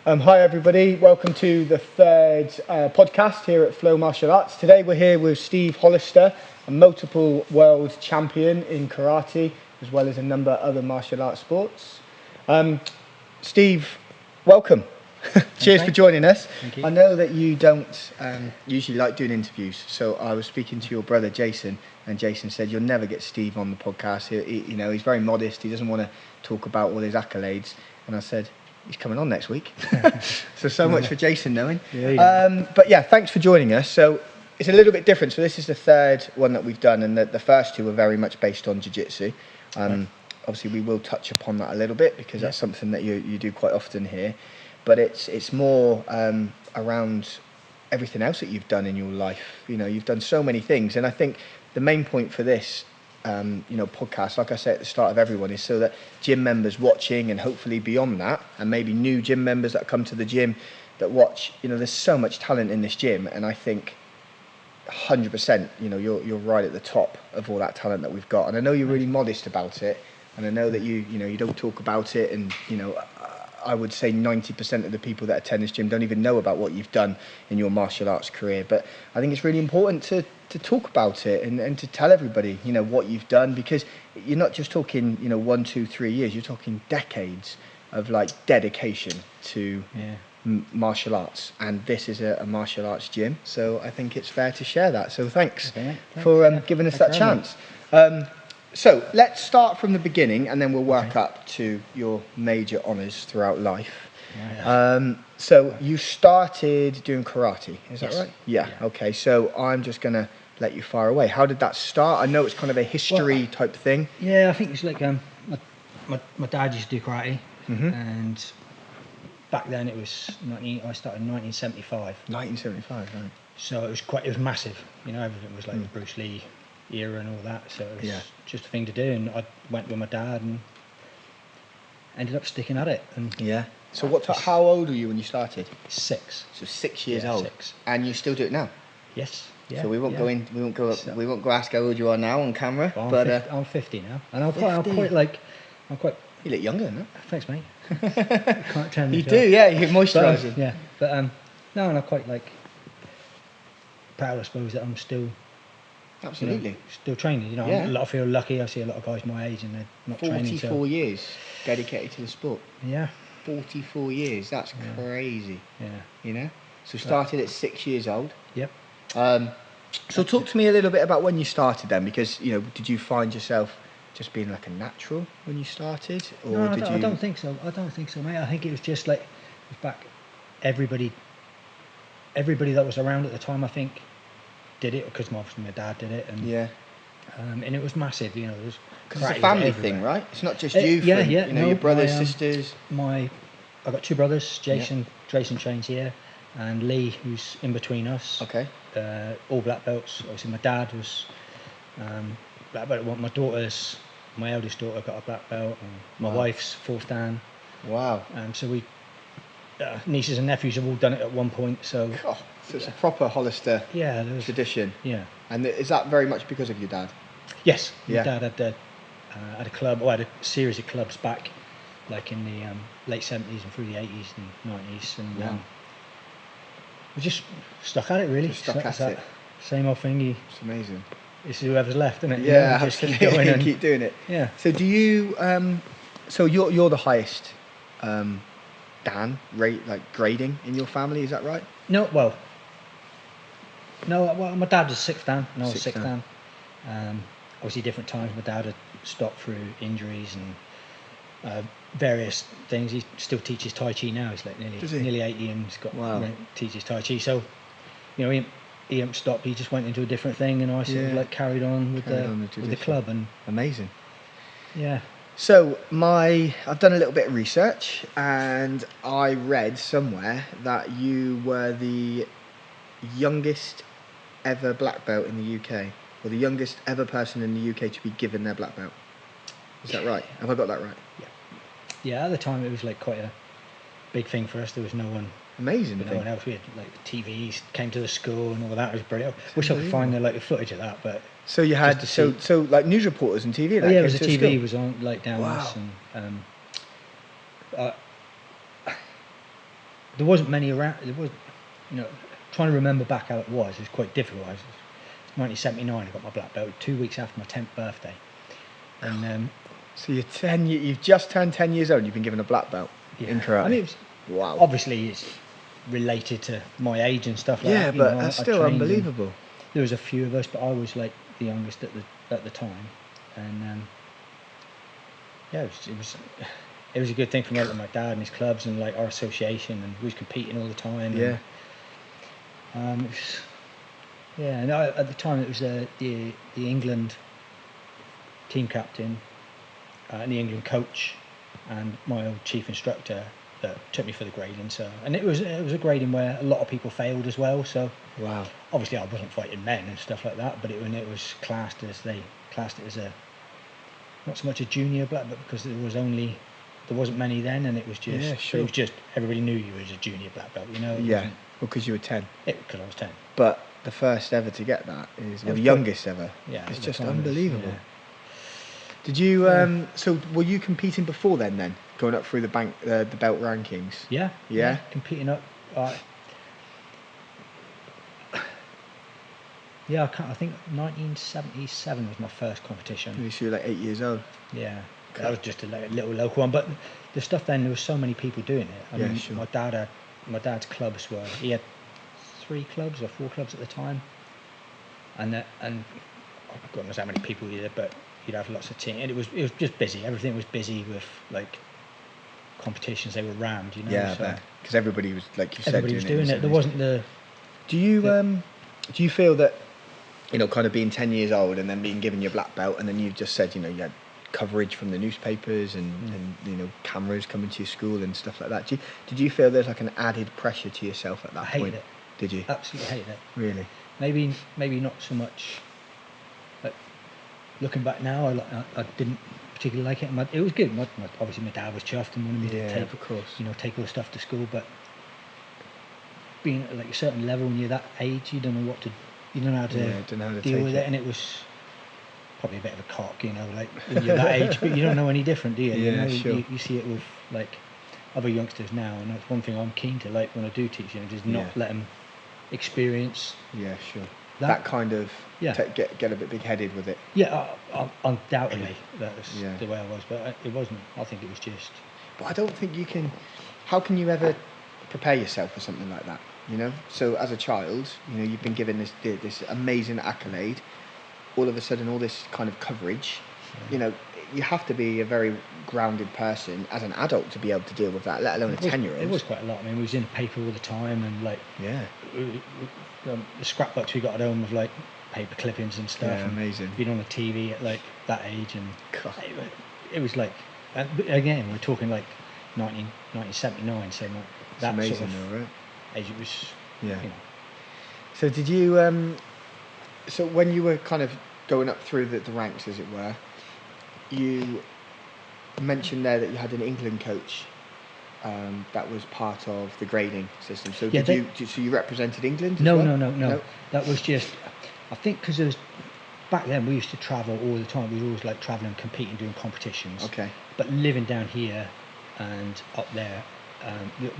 Hi everybody, welcome to the third podcast here at Flo Martial Arts. Today we're here with Steve Hollister, a multiple world champion in karate, as well as a number of other martial arts sports. Steve, welcome. Cheers for joining us. Thank you. I know that you don't usually like doing interviews, so I was speaking to your brother Jason, and Jason said you'll never get Steve on the podcast. He's very modest. He doesn't want to talk about all his accolades, and I said, he's coming on next week. so much for Jason knowing. But yeah, thanks for joining us. So it's a little bit different. So this is the third one that we've done, and the first two were very much based on jiu-jitsu. Right. Obviously, we will touch upon that a little bit because that's something that you do quite often here. But it's more around everything else that you've done in your life. You've done so many things, and I think the main point for this podcast, like I say at the start of everyone, is so that gym members watching and hopefully beyond that, and maybe new gym members that come to the gym that watch, there's so much talent in this gym, and I think 100%, you're right at the top of all that talent that we've got. And I know you're really modest about it, and I know that you don't talk about it, and I would say 90% of the people that attend this gym don't even know about what you've done in your martial arts career. But I think it's really important to talk about it and to tell everybody, what you've done, because you're not just talking, 1, 2, 3 years, you're talking decades of dedication to martial arts. And this is a martial arts gym. So I think it's fair to share that. So thanks for giving us that chance. So let's start from the beginning, and then we'll work up to your major honours throughout life. So you started doing karate, is that right? Yeah. Okay. So I'm just going to let you fire away. How did that start? I know it's kind of a history type thing. Yeah, I think it's like my dad used to do karate, and back then it was I started in 1975. 1975, right. So it was massive. Everything was like the Bruce Lee era and all that, so it was just a thing to do, and I went with my dad and ended up sticking at it. And so how old were you when you started? 6. So 6 years old. 6. And you still do it now? Yes. Yeah, so we won't go ask how old you are now on camera. Well, I'm 50 now, and I'm quite you look younger than that. Thanks, mate. Can't tell me. You do, yeah, you're moisturising. But no, and I'm quite proud, I suppose, that I'm still absolutely still training. I feel lucky. I see a lot of guys my age and they're not training. 44 years dedicated to the sport. Yeah. 44 years. That's crazy. Yeah. So started at 6 years old. Yep. So talk to me a little bit about when you started then, because did you find yourself just being like a natural when you started, or no, I don't think so. I don't think so, mate. I think it was just it was back. Everybody that was around at the time, I think, did it because obviously my dad did it, and and it was massive. It was because it's a family thing, right? It's not just you. Your brothers, sisters. I got 2 brothers, Jason trains here, and Lee, who's in between us. Okay. All black belts. Obviously, my dad was black belt. My eldest daughter got a black belt, and my wife's 4th dan. Wow. So we nieces and nephews have all done it at one point. So. So it's a proper Hollister tradition. Yeah. And is that very much because of your dad? Yes. My dad had a club, or had a series of clubs back, in the late 70s and through the 80s and 90s, and we just stuck at it, really. Stuck at it. Same old thing. It's amazing. It's whoever's left, isn't it? Yeah, just keep keep going and keep doing it. Yeah. So do you? So you're the highest dan rate grading in your family, is that right? No, well, my dad was 6th dan, and I was 6th dan. Obviously, different times. My dad had stopped through injuries and various things. He still teaches Tai Chi now. He's nearly 80, and he's got teaches Tai Chi. So, he didn't stop. He just went into a different thing, and I sort of carried on with the club. And amazing. Yeah. So I've done a little bit of research, and I read somewhere that you were the youngest ever black belt in the UK, or the youngest ever person in the UK to be given their black belt. Is that right? Have I got that right? Yeah. At the time it was quite a big thing for us. There was no one Amazing. But no one else. We had like the TVs came to the school and all that. It was brilliant. Wish I could find the footage of that, but. So you had so like news reporters and TV. Oh, yeah, it was a TV was on like down wow. And there wasn't many around. There was, trying to remember back how it was quite difficult. 1979. I got my black belt 2 weeks after my 10th birthday, and so you're 10. You've just turned 10 years old. You've been given a black belt in karate. I mean, wow. Obviously, it's related to my age and stuff like that. Yeah, but that's still unbelievable. There was a few of us, but I was like the youngest at the time, and it was a good thing for me, like my dad and his clubs and like our association, and we was competing all the time. Yeah. And, and at the time it was the England team captain and the England coach and my old chief instructor that took me for the grading. So, and it was a grading where a lot of people failed as well. So, wow. Obviously, I wasn't fighting men and stuff like that, but it was classed as not so much a junior black belt because there wasn't many then, and it was just it was just everybody knew you as a junior black belt, Yeah, well, because you were 10. Because I was 10. But the first ever to get that is the youngest ever. Yeah, it's just unbelievable. Did you? So were you competing before then? Going up through the belt rankings? Yeah. Competing up. Yeah, I think 1977 was my first competition. So you were like 8 years old. Yeah, that was just a little local one. But the stuff then, there was so many people doing it. I mean, sure. My dad's clubs he had 3 clubs or 4 clubs at the time, and God knows how many people he had, but he'd have lots of teams, and it was just busy. Everything was busy with like competitions. They were rammed, Yeah, because everybody was, like you said, everybody was doing it. There wasn't the. Do you feel that, kind of being 10 years old and then being given your black belt, and then you've just said, you had coverage from the newspapers and cameras coming to your school and stuff like that. Did you feel there's like an added pressure to yourself at that point? Hated it. Did you? Absolutely hated it. Really? Maybe not so much. Like looking back now, I didn't particularly like it. It was good. Obviously, my dad was chuffed and wanted me to take, of course. Take all the stuff to school. But being at like a certain level when you're that age, you don't know what to. You don't know how to deal with it, and it was probably a bit of a cock, like when you're that age, but you don't know any different, do you? Yeah, sure. You see it with like other youngsters now, and that's one thing I'm keen to, like when I do teach, just not let them experience. Yeah, sure. That kind of get a bit big-headed with it. Yeah, undoubtedly that was the way I was, but it wasn't. I think it was just. But I don't think you can. How can you ever prepare yourself for something like that? So as a child, you've been given this amazing accolade. All of a sudden, all this kind of coverage. You have to be a very grounded person as an adult to be able to deal with that, let alone a 10-year-old. It was quite a lot. I mean, we was in the paper all the time, and like the scrapbooks we got at home with like paper clippings and stuff. Yeah, amazing. Being on the TV at like that age, and it was like, again, we're talking like 1979, so like that amazing, sort of though, right? age. It was, So did you? So when you were kind of going up through the ranks, as it were, you mentioned there that you had an England coach that was part of the grading system. So so you represented England? No. That was just, I think, because there was back then we used to travel all the time. We were always like traveling, competing, doing competitions. Okay. But living down here and up there.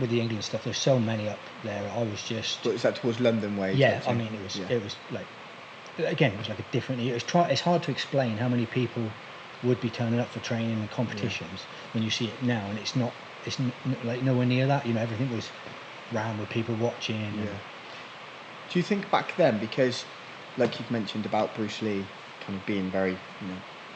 With the England stuff, there's so many up there. I was just. What is that, towards London way? Yeah, I mean, it was like, again, it was like a different. It's hard to explain how many people would be turning up for training and competitions when you see it now, and it's like nowhere near that. Everything was round with people watching. Yeah. Do you think back then, because, like you've mentioned about Bruce Lee, kind of being very,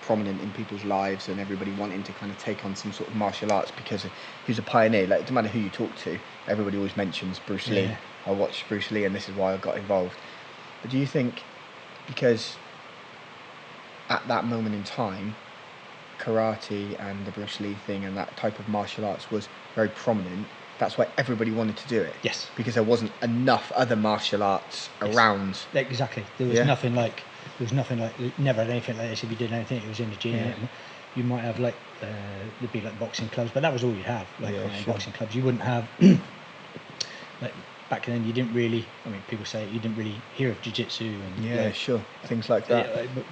prominent in people's lives and everybody wanting to kind of take on some sort of martial arts because he was a pioneer. Like, it doesn't matter who you talk to, everybody always mentions Bruce Lee. I watched Bruce Lee and this is why I got involved. But do you think because at that moment in time, karate and the Bruce Lee thing and that type of martial arts was very prominent, that's why everybody wanted to do it? Yes. Because there wasn't enough other martial arts around. Exactly. There was nothing like. Never had anything like this. If you did anything, it was in the gym. Yeah. You might have like there'd be like boxing clubs, but that was all you'd have. Boxing clubs. You wouldn't have back then you didn't really. I mean, people say you didn't really hear of jiu-jitsu and things like that. But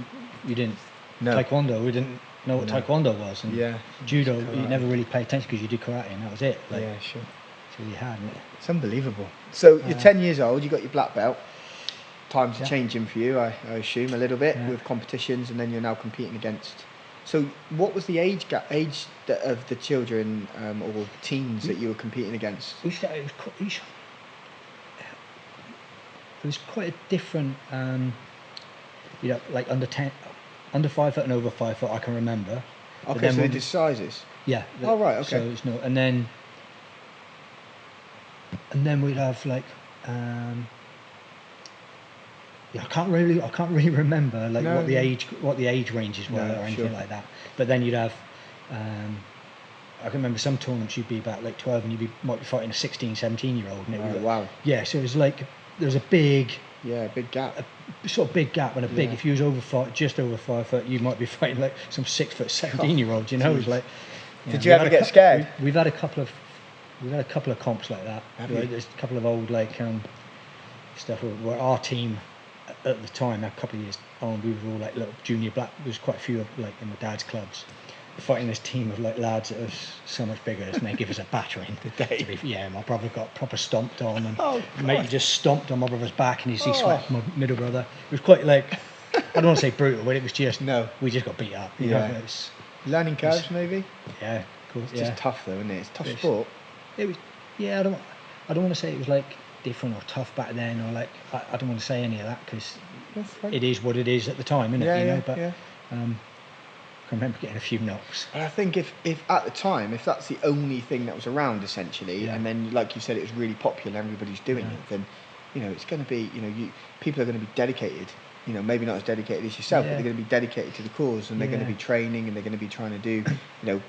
you didn't. No. Taekwondo, we didn't know what Taekwondo was, and judo you never really paid attention because you did karate and that was it. Like, yeah, sure. So you had. It's unbelievable. So you're 10 years old. You got your black belt. Times are changing for you, I assume, a little bit with competitions, and then you're now competing against. So, what was the age of the children or teens that you were competing against? It was quite a different, like under 5 foot and over 5 foot. I can remember. Okay, so they did sizes. Yeah. Oh right, okay. So it's no, and then we'd have like. I can't really remember like what the age ranges were or anything like that. But then you'd have, I can remember some tournaments you'd be about like 12 and might be fighting a 16, 17-year-old. And wow. Yeah, so it was like there was a big gap. A sort of big gap and a big. If you was just over 5 foot, you might be fighting like some 6 foot 17-year-old. You know, it was like. Did you ever get scared? We've had a couple of comps like that. Right? There's a couple of old like stuff where our team. At the time, a couple of years on, we were all like little junior black. There was quite a few like in my dad's clubs, fighting this team of like lads that was so much bigger, and they give us a battering. My brother got proper stomped on, and mate just stomped on my brother's back, and he smacked my middle brother. It was quite like I don't want to say brutal, but it was just we just got beat up. You know? Learning curves maybe. Yeah, of course. It's just tough though, isn't it? It's a tough sport. It was. Yeah, I don't want to say it was like. Different or tough back then, or like I don't want to say any of that because it is what it is at the time, isn't it? But I can remember getting a few knocks. And I think if at the time, if that's the only thing that was around essentially, and then like you said, it was really popular, everybody's doing it, then it's going to be people are going to be dedicated. Maybe not as dedicated as yourself, but they're going to be dedicated to the cause, and they're going to be training, and they're going to be trying to do,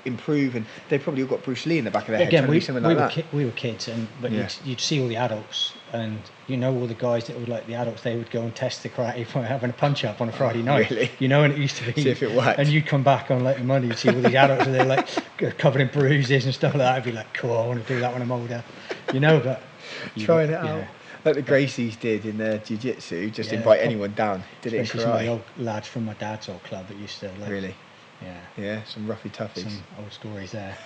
improve, and they've probably all got Bruce Lee in the back of their head trying to do something like that. We were kids, but you'd see all the adults, and all the guys that would like the adults, they would go and test the karate by having a punch up on a Friday night. Really? And it used to be. See if it worked. And you'd come back on like Monday, you'd see all these adults, and they're like covered in bruises and stuff like that. I'd be like, cool, I want to do that when I'm older, but trying it out. Like the Gracies did in their jiu-jitsu, just invite anyone down. Did it in karate. Some of the old lads from my dad's old club that used to like. Really? Yeah. Yeah, some roughy toughies. Some old stories there.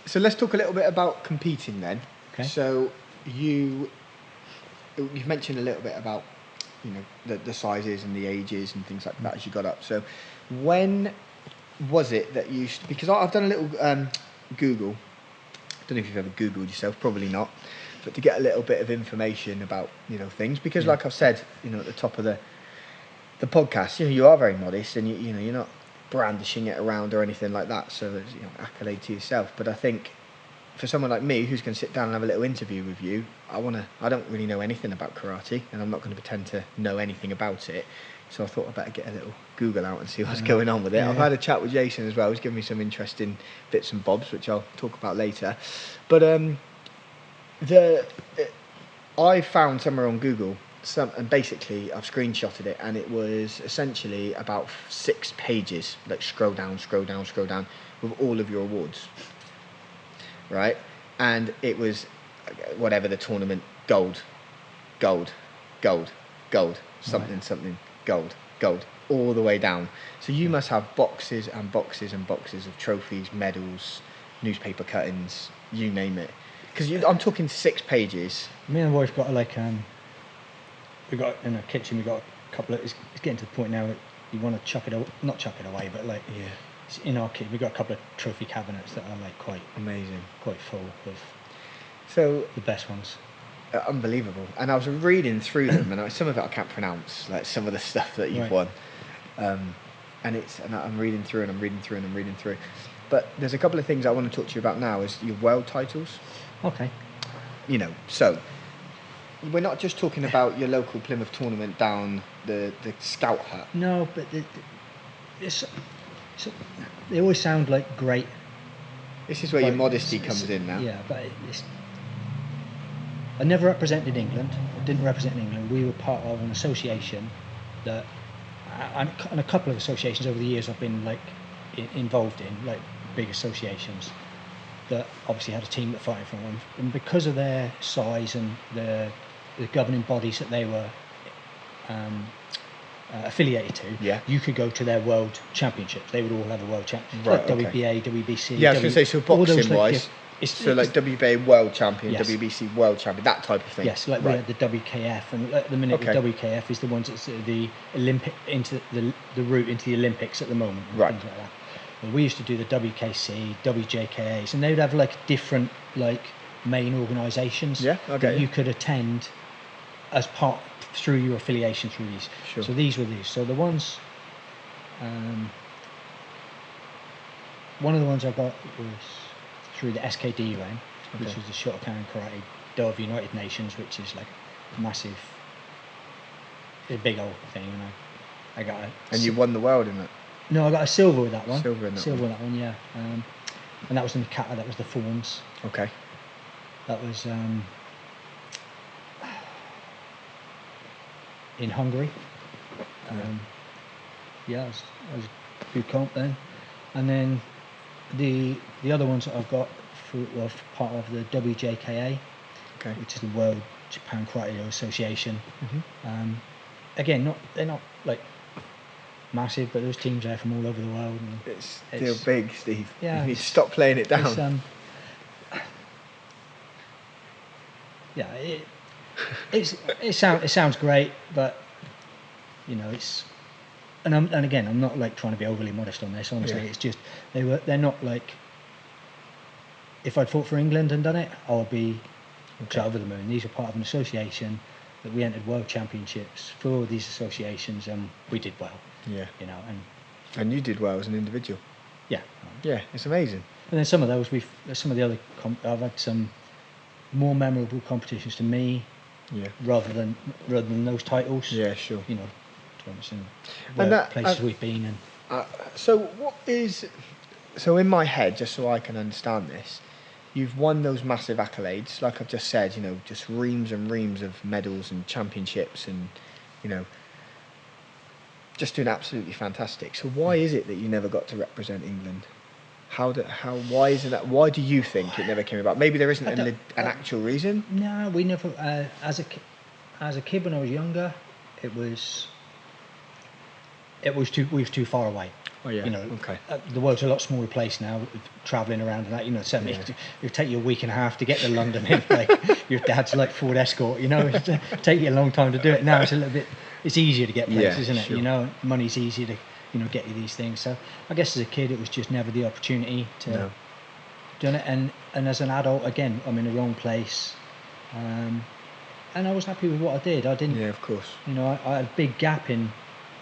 So let's talk a little bit about competing then. Okay. So you've mentioned a little bit about the sizes and the ages and things like that as you got up. So when was it that you? Because I've done a little Google. I don't know if you've ever Googled yourself. Probably not. But to get a little bit of information about things, because like I've said at the top of the podcast, you are very modest, and you're not brandishing it around or anything like that, so there's accolade to yourself. But I think for someone like me who's going to sit down and have a little interview with you, I don't really know anything about karate, and I'm not going to pretend to know anything about it, so I thought I'd better get a little Google out and see what's going on with it. I've had a chat with Jason as well. He's given me some interesting bits and bobs, which I'll talk about later. But I found somewhere on Google and basically I've screenshotted it, and it was essentially about 6 pages. Like scroll down with all of your awards, right? And it was whatever the tournament, gold, something, gold, all the way down. So you must have boxes and boxes and boxes of trophies, medals, newspaper cuttings, you name it. Because I'm talking 6 pages. Me and the wife got we got in the kitchen. We got a couple of. It's getting to the point now that you want to not chuck it away, but like in our kitchen we got a couple of trophy cabinets that are like quite amazing, quite full of the best ones. Unbelievable. And I was reading through them, and some of it I can't pronounce, like some of the stuff that you've won. And I'm reading through. But there's a couple of things I want to talk to you about now. Is your world titles. Okay. So we're not just talking about your local Plymouth tournament down the Scout Hut. No, but they always sound like great. This is where your modesty comes in now. Yeah, but I never represented England. I didn't represent England. We were part of an association that, and a couple of associations over the years I've been like involved in, like big associations. that obviously had a team that fighting for them, and because of their size and the governing bodies that they were affiliated to, you could go to their world championships. They would all have a world championship, like WBA, WBC. Yeah, I was going to say, so boxing wise, like WBA world champion, WBC world champion, that type of thing. Yes, like we had the WKF, and at the minute the WKF is the ones that's the Olympic into the route into the Olympics at the moment, and things like that. Well, we used to do the WKC, WJKAs, and they would have like different like main organisations that you could attend as part through your affiliation through these. Sure. So these were these. So the ones, one of the ones I got was through the SKD rank, which was the Shotokan Karate Dove United Nations, which is like massive, a big old thing. And I got a. And you won the world in it. No, I got a silver with that one. Silver in that one, yeah. And that was in the kata. That was the forms. Okay. That was in Hungary. That was a good comp then. And then the other ones that I've got were part of the WJKA, which is the World Japan Karate Association. Again, they're not like massive, but there's teams there from all over the world. And it's still big, Steve. Yeah, you need to stop playing it down. It sounds great, but you know it's. And again, I'm not like trying to be overly modest on this. Honestly, it's just they're not like. If I'd fought for England and done it, I would be over the moon. These are part of an association that we entered world championships for these associations, and we did well. Yeah. You know, and you did well as an individual. Yeah. Yeah, it's amazing. And then some of those some of the other I've had some more memorable competitions to me. Yeah. Rather than those titles. Yeah, sure. You know, and places we've been in. So in my head, just so I can understand this, you've won those massive accolades, like I've just said, you know, just reams and reams of medals and championships, and you know, just doing absolutely fantastic. So why is it that you never got to represent England? Why isn't that? Why do you think it never came about? Maybe there isn't an actual reason. No, we never. As a kid when I was younger, we was too far away. Oh yeah. You know, the world's a lot smaller place now. Travelling around and that, you know, it would take you a week and a half to get to London. Like your dad's like Ford Escort, you know, it take you a long time to do it. Now it's a little bit. It's easier to get places, isn't it? Sure. You know, money's easier to. You know, get you these things. So I guess as a kid, it was just never the opportunity to do it. And as an adult, again, I'm in the wrong place. And I was happy with what I did. I didn't. Yeah, of course. You know, I had a big gap in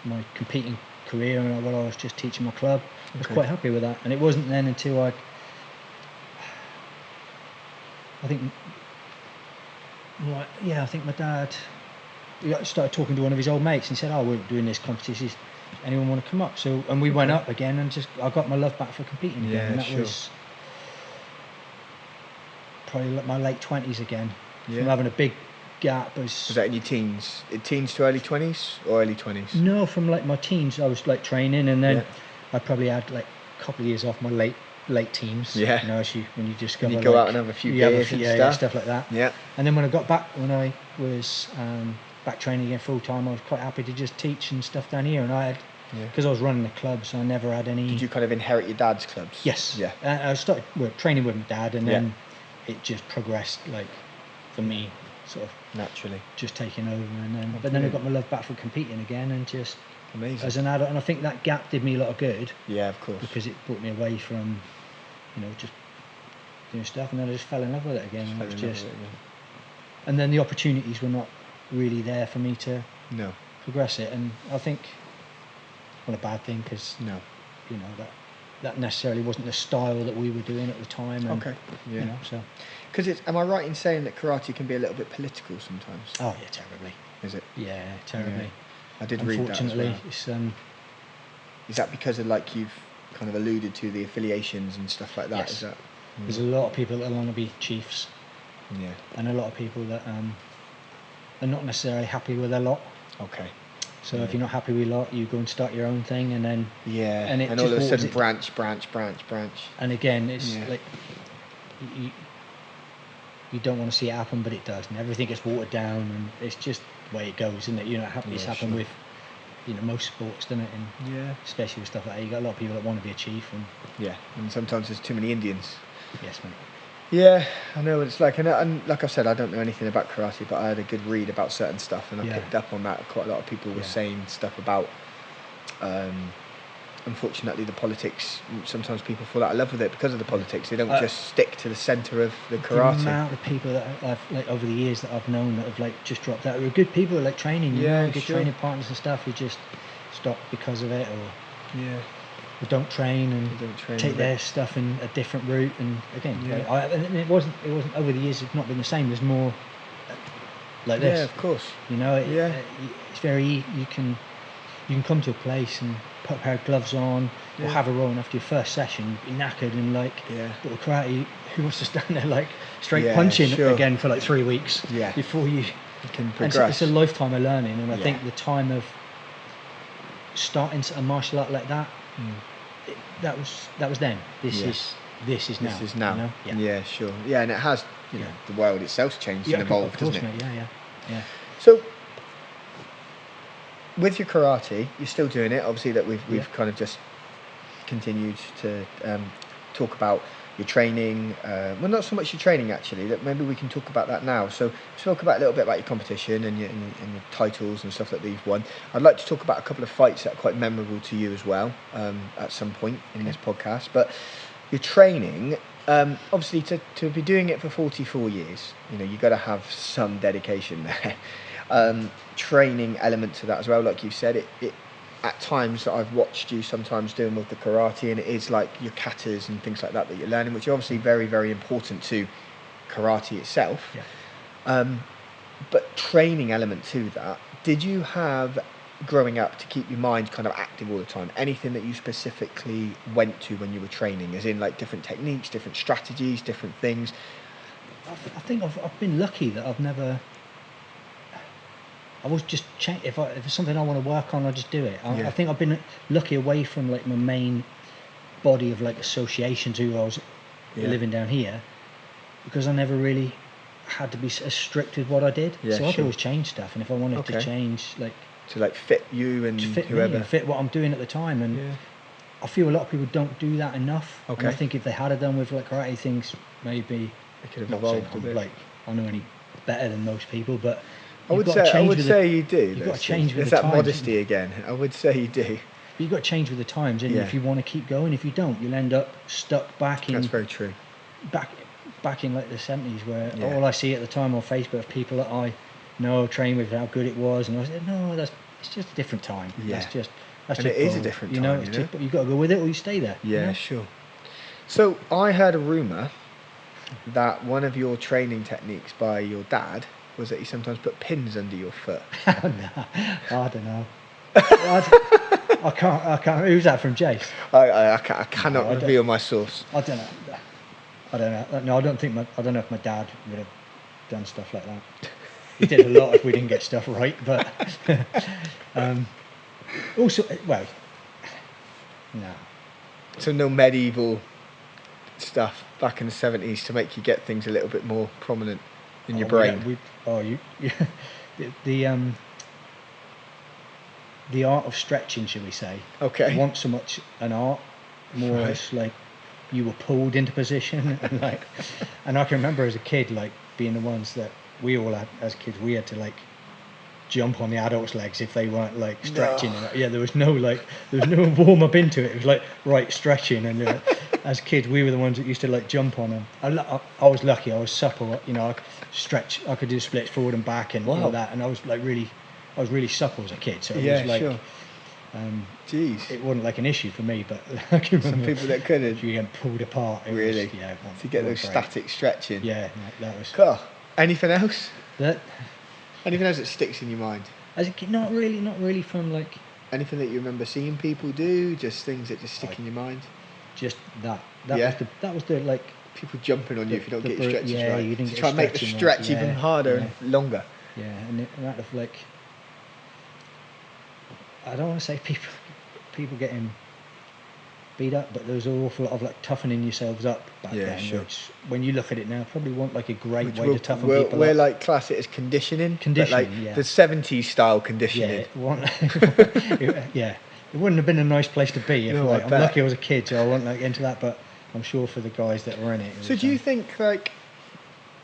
my competing career, and while I was just teaching my club, I was quite happy with that. And it wasn't then until I think my dad started talking to one of his old mates and said, "Oh, we're doing this competition. Anyone want to come up?" So, and we went up again, and I got my love back for competing again. And that was probably like my late 20s again. Yeah. From having a big gap. Was that in your teens? Teens to early 20s or early 20s? No, from like my teens, I was like training, and then I probably had like a couple of years off my late teens. Yeah. You know, when you discover you go out and have a few beers and stuff like that. Yeah. And then when I got back, when I was back training again full time, I was quite happy to just teach and stuff down here, and I had. Because I was running the clubs, I never had any. Did you kind of inherit your dad's clubs? Yes. Yeah. I started training with my dad, and then it just progressed, like, for me, sort of naturally, just taking over, and then. But then I got my love back for competing again, and just amazing as an adult, and I think that gap did me a lot of good. Yeah, of course. Because it brought me away from, you know, just doing stuff, and then I just fell in love with it again. And it was just. And then the opportunities were not really there for me to. No. Progress it, and I think. Not a bad thing, because you know that necessarily wasn't the style that we were doing at the time. And, yeah. You know, so. Because am I right in saying that karate can be a little bit political sometimes? Oh yeah, terribly. Is it? Yeah, terribly. Yeah. I did read that as well. Unfortunately, is that because of, like, you've kind of alluded to the affiliations and stuff like that? Yes. Is that? There's a lot of people that want to be chiefs. Yeah. And a lot of people that are not necessarily happy with their lot. Okay. So if you're not happy with lot, you go and start your own thing, and then and all of a sudden branch. And again, it's like you don't want to see it happen, but it does, and everything gets watered down, and it's just the way it goes, isn't it? You know, it's happened with, you know, most sports, doesn't it? And especially with stuff like that, you got a lot of people that want to be a chief, and sometimes there's too many Indians. Yes, mate. Yeah, I know what it's like, and like I said, I don't know anything about karate, but I had a good read about certain stuff, and I picked up on that. Quite a lot of people were saying stuff about, unfortunately, the politics. Sometimes people fall out of love with it because of the politics. They don't just stick to the centre of the karate. The amount of people that I've, like, over the years that I've known that have, like, just dropped out. Who are good people, like training, you know, good training partners and stuff, who just stop because of it, or don't train and take their stuff in a different route. And again, and it wasn't over the years. It's not been the same. There's more like this. Yeah, of course. You know, it's very. You can come to a place and put a pair of gloves on, or have a roll, and after your first session, you'd be knackered and like little karate. Who wants to stand there like straight punching again for like 3 weeks before you can progress? It's a lifetime of learning, and I think the time of starting a martial art like that. That was then. This is now. This is now. You know? Yeah, sure. Yeah, and it has. You know, the world itself's changed and evolved, hasn't it? Mate, yeah. So, with your karate, you're still doing it. Obviously, that we've kind of just continued to talk about your training. Well, not so much your training actually. That maybe we can talk about that now. So, talk about a little bit about your competition and your titles and stuff that you've won. I'd like to talk about a couple of fights that are quite memorable to you as well at some point in this podcast. But your training, obviously, to be doing it for 44 years, you know, you've got to have some dedication there. Training element to that as well, like you said, it at times that I've watched you sometimes doing with the karate, and it is like your katas and things like that you're learning, which are obviously very, very important to karate itself. But training element to that, did you have, growing up, to keep your mind kind of active all the time, anything that you specifically went to when you were training, as in like different techniques, different strategies, different things? I think I've been lucky that I've never. I was just if it's something I want to work on, I just do it. I think I've been lucky away from like my main body of like associations who I was living down here, because I never really had to be as strict with what I did. So I could always change stuff, and if I wanted to change, like to like fit you and fit whoever, me and fit what I'm doing at the time, and I feel a lot of people don't do that enough. And I think if they had done with like karate things, maybe it could have evolved a bit. Like I know any better than most people, but I would say you do. You've got to change with the times. There's that modesty again. I would say you do. But you've got to change with the times, and if you want to keep going, if you don't, you'll end up stuck back in. That's very true. Back in like the 70s, where all I see at the time on Facebook of people that I know train with, how good it was, and I said, no, it's just a different time. That's just it is a different time. You know, you've got to go with it, or you stay there. Yeah, you know? Sure. So I heard a rumour that one of your training techniques by your dad was that he sometimes put pins under your foot. No, I don't know. I can't. Who's that from, Jace? I cannot reveal my source. I don't know. No, I don't know if my dad would have done stuff like that. He did a lot if we didn't get stuff right, but also, well, no. So no medieval stuff back in the 70s to make you get things a little bit more prominent in your brain. The art of stretching, shall we say? Okay. It wasn't so much an art, more as like you were pulled into position, and I can remember as a kid like being the ones that we all had as kids. We had to like jump on the adults' legs if they weren't like stretching. No. There was no warm up into it. It was like right stretching, and as kids we were the ones that used to like jump on them. I was lucky. I was supple. You know, I could stretch. I could do splits forward and back and all that. And I was really supple as a kid. So it was like. Sure. Jeez. It wasn't like an issue for me, but I can remember some people that couldn't. You get pulled apart. Really? To get those static stretching. Yeah, that was. Cool. Anything else? Anything else that sticks in your mind? As a kid, not really from like. Anything that you remember seeing people do? Just things that just stick in your mind. Just that. That was the like. People jumping on you if you don't get your stretches right. You didn't to try and make the stretch even harder and longer. Yeah, and that of like. I don't want to say people getting beat up, but there was an awful lot of like toughening yourselves up back then, sure. which when you look at it now probably wasn't like a great way to toughen people we're up. like class it as conditioning, but like Yeah. the 70s style conditioning. Yeah, it wouldn't have been a nice place to be if I'm lucky I was a kid, so I wasn't like into that, but I'm sure for the guys that were in it. So do you think, like,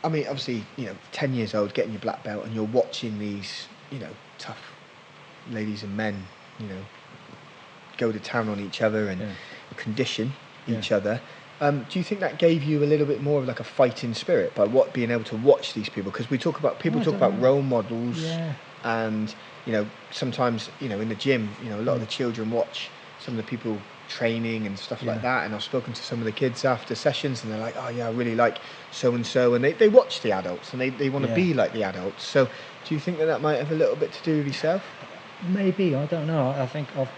I mean, obviously, 10 years old, getting your black belt, and you're watching these, tough ladies and men, go to town on each other and condition each other. Do you think that gave you a little bit more of like a fighting spirit by being able to watch these people? Because people talk about role models, and sometimes in the gym, a lot of the children watch some of the people training and stuff like that. And I've spoken to some of the kids after sessions, and they're like, "Oh yeah, I really like so and so," and they watch the adults and they want to be like the adults. So do you think that might have a little bit to do with yourself? Maybe, I don't know. I think I've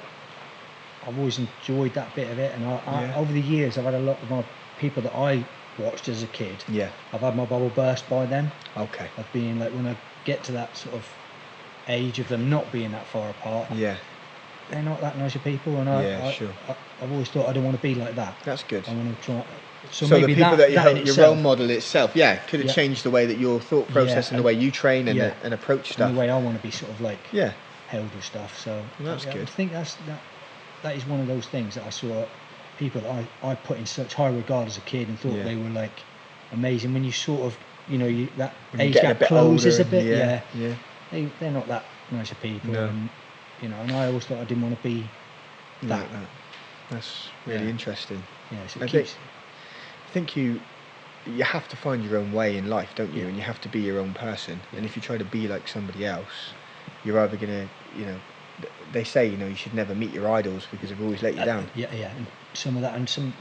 always enjoyed that bit of it, and I over the years I've had a lot of my people that I watched as a kid. Yeah, I've had my bubble burst by them. Okay, of being like, when I get to that sort of age of them not being that far apart. Yeah, they're not that nice of people, and I've always thought I don't want to be like that. That's good. I want to try. So maybe the people that your role model itself, could it change the way that your thought process and the way you train and approach stuff, and the way I want to be sort of like held with stuff. So that's good. I think that is one of those things that I saw people that I put in such high regard as a kid and thought they were like amazing. When you sort of that age gap closes a bit, they're not that nice of people. No. And I always thought I didn't want to be that. Like that. That's really interesting. Yeah, so I think you have to find your own way in life, don't you? And you have to be your own person. And if you try to be like somebody else, you're either gonna, they say, you should never meet your idols because they've always let you down. Yeah. And some of that, and some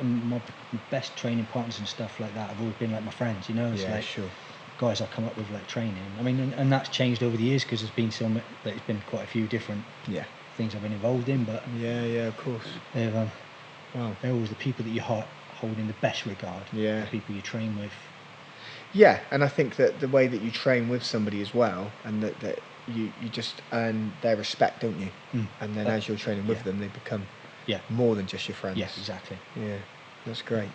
my best training partners and stuff like that have always been like my friends. It's like sure. Guys I come up with like training. I mean, and that's changed over the years because there's been quite a few different things I've been involved in. But of course. They're always the people that you hold in the best regard. The people you train with. Yeah, and I think that the way that you train with somebody as well, and that you just earn their respect, don't you? And then as you're training with them, they become more than just your friends. Yeah, exactly. Yeah, that's great.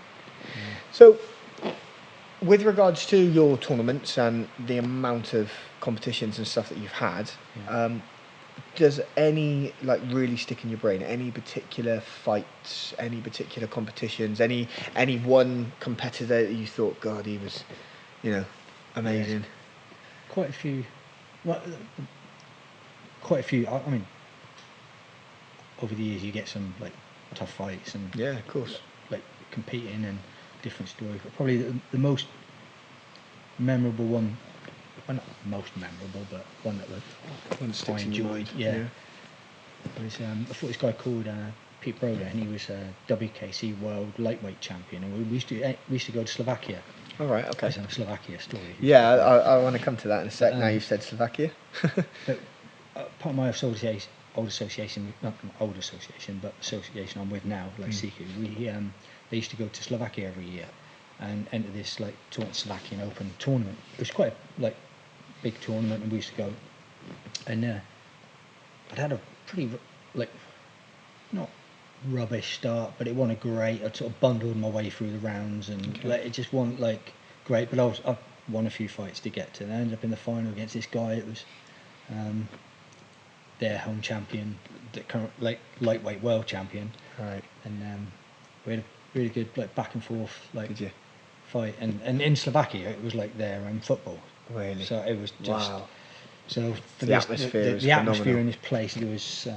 So, with regards to your tournaments and the amount of competitions and stuff that you've had, does any really stick in your brain? Any particular fights? Any particular competitions? Any one competitor that you thought, God, he was, amazing? Quite a few. Well, quite a few. I mean, over the years you get some tough fights and of course, competing and different stories. But probably the most memorable one, well, not most memorable, but one that I enjoyed. Was I fought this guy called Pete Broder, and he was a WKC World Lightweight Champion, and we used to go to Slovakia. All right, okay. There's a Slovakia story. Yeah, I want to come to that in a sec. Now you've said Slovakia. But part of my old association, not old association, but association I'm with now, SIKU, they used to go to Slovakia every year and enter this Slovakian Open tournament. It was quite a big tournament, and we used to go. And I'd had a pretty not rubbish start, but it wasn't great. I'd sort of bundled my way through the rounds, and it just wasn't great. But I won a few fights to get to. And I ended up in the final against this guy. It was their home champion, the current lightweight world champion. Right. And we had a really good back and forth fight. And in Slovakia it was their football. Really. So it was just. Wow. So for the atmosphere in this place, there was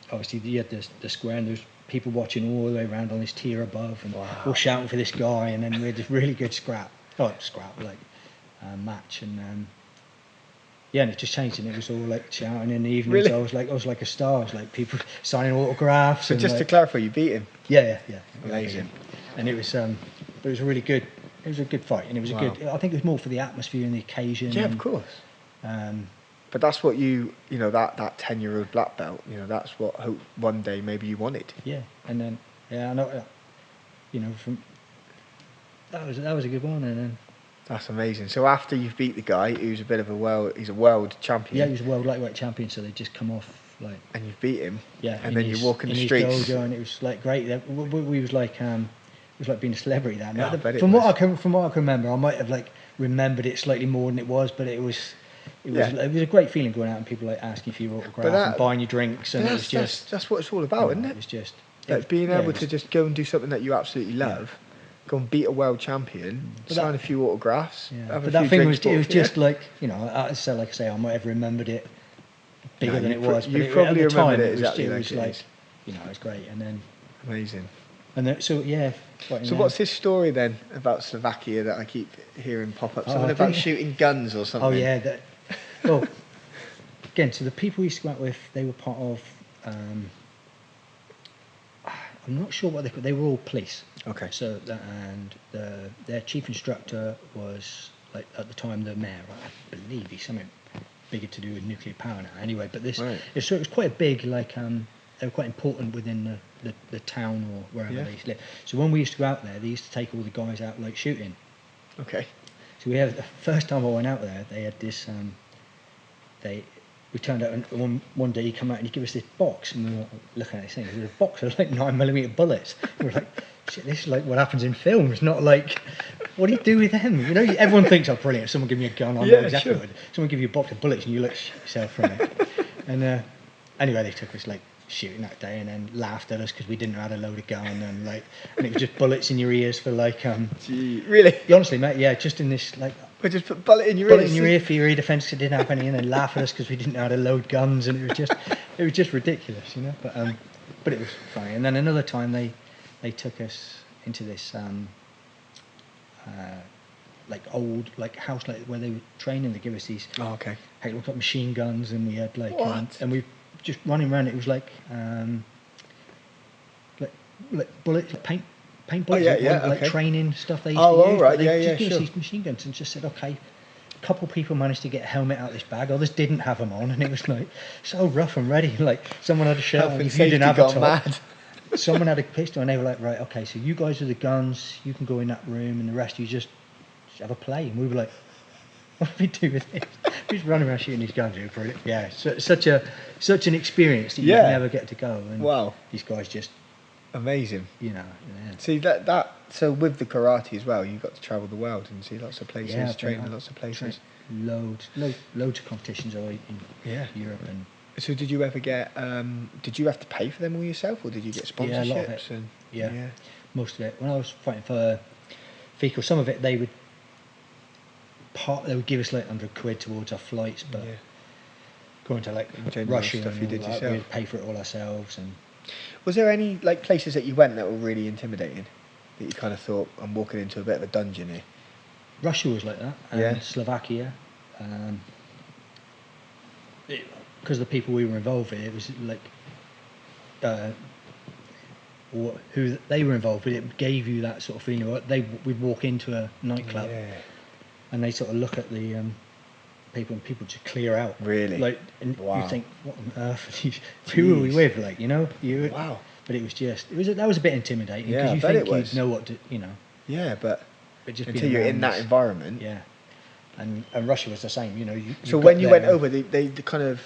obviously you had the square, and there was people watching all the way around on this tier above, and all shouting for this guy, and then we had this really good match, and and it just changed, and it was all shouting in the evening. Really? So I was like a star. It was people signing autographs. So and just to clarify, you beat him? Yeah. Amazing. And it was a really good. It was a good fight, and it was a good. I think it was more for the atmosphere and the occasion. Yeah, of course. But that's what that 10-year-old black belt, that's what I hope one day maybe you wanted. Yeah, and then I know, that was a good one, and then. That's amazing. So after you've beat the guy who's he's a world champion. Yeah, he was a world lightweight champion. So they just come off like. And you beat him. Yeah. And then you walk in the streets. His dojo, and it was like great. We was like it was like being a celebrity that night. Yeah, From what I can remember, I might have like remembered it slightly more than it was, but it was a great feeling going out and people like asking for your autograph and buying you drinks, and it was just that's what it's all about, isn't it? It's just like being able to just go and do something that you absolutely love, go and beat a world champion, sign a few autographs. Yeah. But that thing was just like, you know, like I say, I might have remembered it bigger than it was, but you probably at the time it was like, you know, it's great. And then amazing. And then, so what's his story then about Slovakia that I keep hearing pop up? Something about shooting guns or something. Oh yeah. Well, again, so the people we used to go out with, they were part of. I'm not sure what they were all police. Okay. So their chief instructor was, like, at the time, the mayor. I believe he's something bigger to do with nuclear power now. Anyway, but this it was quite a big, like, they were quite important within the town or wherever they used to live. So when we used to go out there, they used to take all the guys out, like, shooting. Okay. So the first time I went out there, they had this. We turned out, and one day he came out and he gave us this box, and we were looking at this thing. It was a box of like 9mm bullets. We were like, shit, this is like what happens in films, not like, what do you do with them? You know, everyone thinks, oh, brilliant, if someone give me a gun, I know exactly what. Someone give you a box of bullets and you like shoot yourself from it. And anyway, they took us like shooting that day and then laughed at us because we didn't know how to load a gun, and it was just bullets in your ears for like. Gee, really? Honestly, mate, yeah, just in this like. We just put bullet in your ear for your ear defence because we didn't have any, and then laugh at us because we didn't know how to load guns, and it was just ridiculous, you know. But it was funny. And then another time they took us into this like old like house like where they were training. They give us these it looked like machine guns, and we had like and we just running around. It was like bullets, paint bullets, like training stuff they used to use. All right, they just gave us these machine guns and just said, okay. A couple of people managed to get a helmet out of this bag. Others didn't have them on, and it was like so rough and ready. Like someone had a shirt on, if you didn't have a top. Someone had a pistol, and they were like, right, okay, so you guys are the guns. You can go in that room, and the rest you just have a play. And we were like, what do we do with this? We just run around shooting these guns. Yeah, such an experience that you never get to go. And these guys just. Amazing. You know. Yeah. See so with the karate as well, you got to travel the world and see lots of places, train in lots of places. Loads of competitions in Europe. And so did you ever get? Did you have to pay for them all yourself, or did you get sponsorships? Yeah, a lot of it. Most of it. When I was fighting for FICO, some of it they would give us like £100 towards our flights, but going to like Russia stuff and you did yourself, we'd pay for it all ourselves. And was there any like places that you went that were really intimidating, that you kind of thought, I'm walking into a bit of a dungeon here? Russia was like that, and Slovakia. Because the people we were involved with, it was like who they were involved with. It gave you that sort of feeling. We'd walk into a nightclub, and they sort of look at the people, and people just clear out. Really? Like, and you think, what on earth are these? Who are we with? Like, you know, But it was that was a bit intimidating because you think you'd know what to, you know. Yeah, but just until you're in that environment. Yeah. And Russia was the same, you know. So when you went over, they kind of.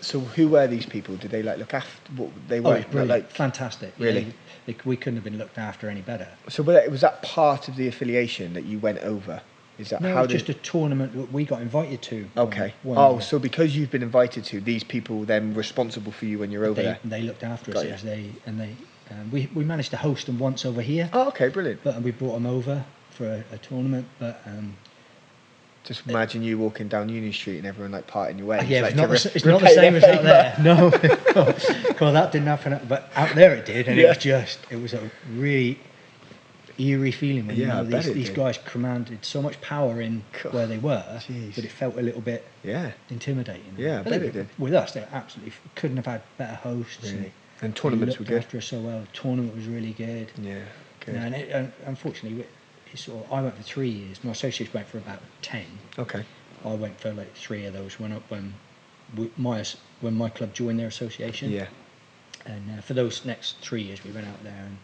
So who were these people? Did they like look after? What they were like fantastic. Really, we couldn't have been looked after any better. So was that part of the affiliation that you went over? Is that it was just a tournament that we got invited to. Okay. So because you've been invited to, these people then responsible for you when you're over there. They looked after us. We managed to host them once over here. Oh, okay, brilliant. But we brought them over for a tournament, but. Just imagine you walking down Union Street and everyone like parting your way. Yeah, it's not the same as out there. No, well, that didn't happen. But out there it did, and it was a really eerie feeling when you know these guys commanded so much power in where they were that it felt a little bit intimidating. Yeah, I bet it did. With us, they absolutely couldn't have had better hosts. Really. And tournaments were good. After us so well, the tournament was really good. Yeah, good. And unfortunately. I went for 3 years. My associates went for about 10. Okay. I went for like 3 of those when my club joined their association. Yeah. And for those next 3 years, we went out there, and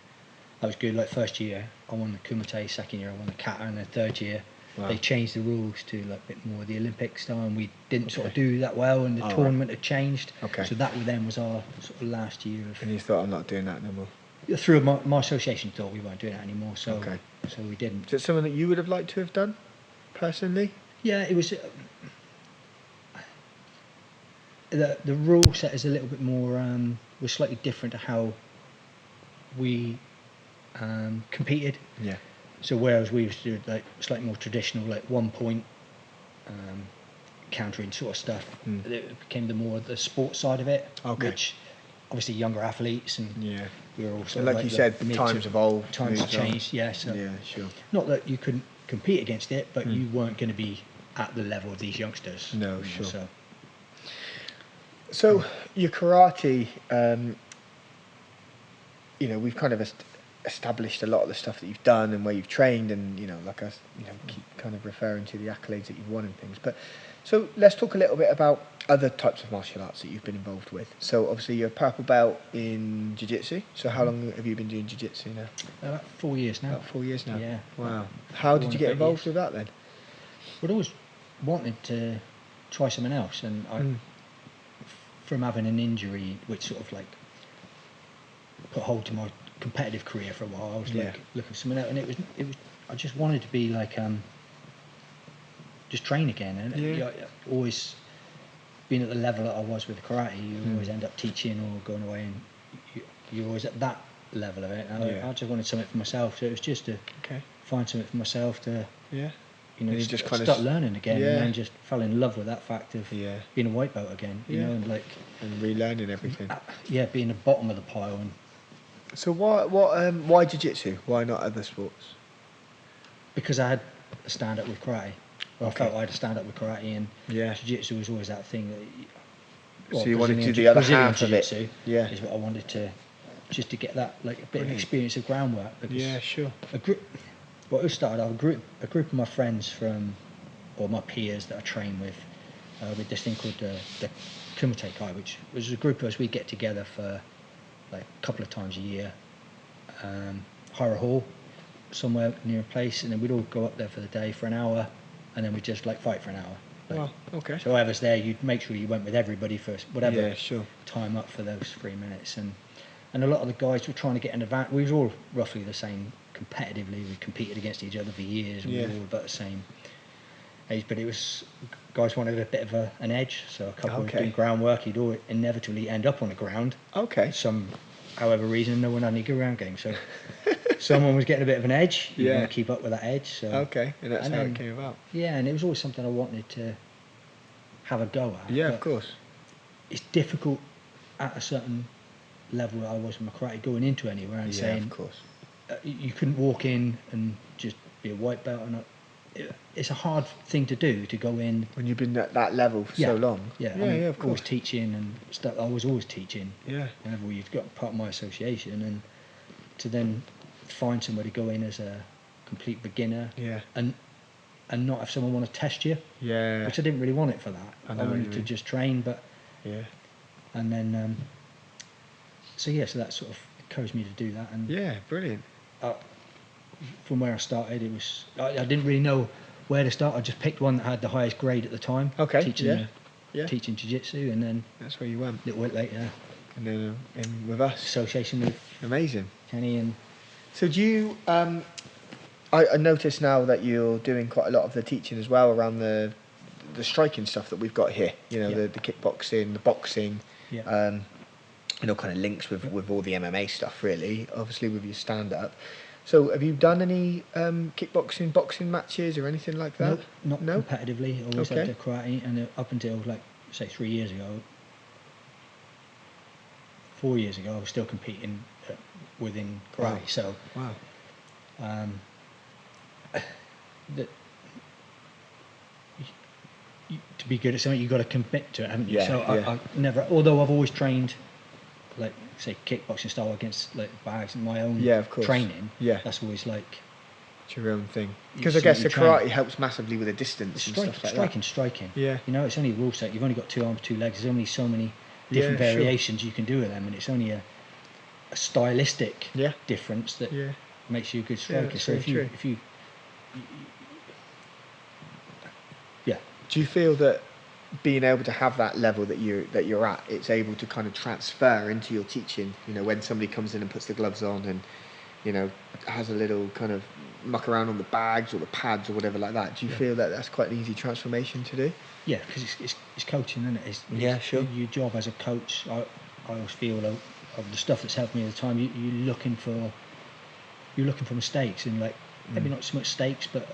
that was good. Like first year, I won the Kumite. Second year, I won the Kata, and the third year, they changed the rules to like a bit more of the Olympic style, and we didn't sort of do that well, and the tournament had changed. Okay. So that then was our sort of last year of. And you thought, I'm not doing that no more. Through my association thought we weren't doing that anymore, so we didn't. Is it something that you would have liked to have done, personally? Yeah, it was. The rule set is a little bit more was slightly different to how we competed. Yeah. So whereas we used to do like slightly more traditional, like 1 point countering sort of stuff, it became the sports side of it, which obviously younger athletes and we were also like you said, times evolved, times have changed. Yeah, so sure. Not that you couldn't compete against it, but you weren't going to be at the level of these youngsters. No, sure. So your karate, we've kind of established a lot of the stuff that you've done and where you've trained, and keep kind of referring to the accolades that you've won and things. But so let's talk a little bit about other types of martial arts that you've been involved with. So obviously you're a purple belt in jiu-jitsu. So how long have you been doing jiu-jitsu now? About 4 years now. About 4 years now. Yeah. Wow. How did you get involved with that then? I'd always wanted to try something else, and from having an injury which sort of like put hold to my competitive career for a while, I was like looking for something else, and it was I just wanted to be like just train again, and always being at the level that I was with karate, you always end up teaching or going away, and you're always at that level of it, and I just wanted something for myself, so it was just to find something for myself to just kind start learning again, and then just fell in love with that fact of being a white belt again, and relearning everything. Being the bottom of the pile. And so why jiu-jitsu? Why not other sports? Because I had a stand up with karate. I felt I had to stand up with karate, and jiu-jitsu was always that thing that. So you wanted to do the other half of it. Is what I wanted to, just to get that like a bit of experience of groundwork. Yeah, sure. It started off a group of my friends or my peers that I train with this thing called the Kumite Kai, which was a group of us. We'd get together for like a couple of times a year, hire a hall somewhere near a place, and then we'd all go up there for the day for an hour, and then we'd just like fight for an hour. Wow, okay. So whoever's there, you'd make sure you went with everybody for whatever time up for those 3 minutes, and a lot of the guys were trying to get an advantage. We were all roughly the same competitively. We competed against each other for years. We were all about the same age, but it was guys wanted a bit of an edge. So a couple were doing groundwork. You'd all inevitably end up on the ground. Okay. However reason, no one had any ground game. So someone was getting a bit of an edge. You want to keep up with that edge. So and that's how it came about. Yeah, and it was always something I wanted to have a go at. Yeah, of course. It's difficult at a certain level that I was with my karate going into anywhere and saying, of course. You couldn't walk in and just be a white belt, and it's a hard thing to do, to go in when you've been at that level for so long. Of course. Always teaching and stuff. I was always teaching. Whenever you've got part of my association, and to then find somewhere to go in as a complete beginner, and not have someone want to test you, which I didn't really want it for that. I wanted to just train, but and then so that sort of encouraged me to do that. And brilliant. From where I started, it was I didn't really know where to start. I just picked one that had the highest grade at the time. Teaching jiu-jitsu, and then that's where you went. A little bit later, and then in with us. Association with amazing Kenny. And so do you? I notice now that you're doing quite a lot of the teaching as well around the striking stuff that we've got here. The kickboxing, the boxing. Kind of links with all the MMA stuff, really. Obviously, with your stand-up. So, have you done any kickboxing, boxing matches or anything like that? Not competitively. Always had the karate, and up until say 3 years ago, 4 years ago, I was still competing within karate. Wow. So, to be good at something, you've got to commit to it, haven't you? I never, although I've always trained, like say kickboxing style against like bags and my own training. That's always like it's your own thing. Because I guess the karate helps massively with the distance and stuff like that. Striking. Yeah. It's only a rule set. You've only got 2 arms, 2 legs. There's only so many different variations you can do with them, and it's only a stylistic difference that makes you a good striker. So if you Do you feel that being able to have that level that you're at, it's able to kind of transfer into your teaching? You know, when somebody comes in and puts the gloves on and, you know, has a little kind of muck around on the bags or the pads or whatever like that. Do you feel that that's quite an easy transformation to do? Yeah, because it's coaching, isn't it? Sure. Your job as a coach, I always feel of the stuff that's helped me at the time. You're looking for mistakes, and like maybe not so much mistakes, but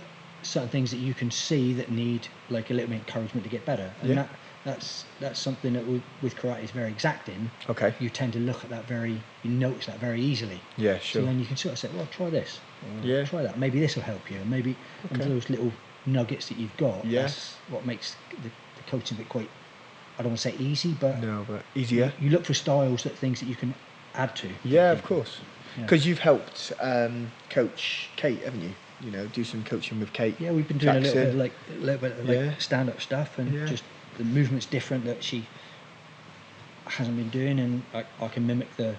certain things that you can see that need like a little bit of encouragement to get better. And that's something that with karate is very exacting. Okay. You tend to look at that you notice that very easily. Yeah, sure. So then you can sort of say, well, try this. Or try that. Maybe this will help you. Maybe those little nuggets that you've got. Yeah. That's what makes the coaching bit quite, I don't want to say easy, but easier. You look for things that you can add to. Yeah, of course. Because you've helped coach Kate, haven't you? You know, do some coaching with Kate. Yeah, we've been doing a little bit of stand-up stuff, and just the movement's different that she hasn't been doing, and I can mimic the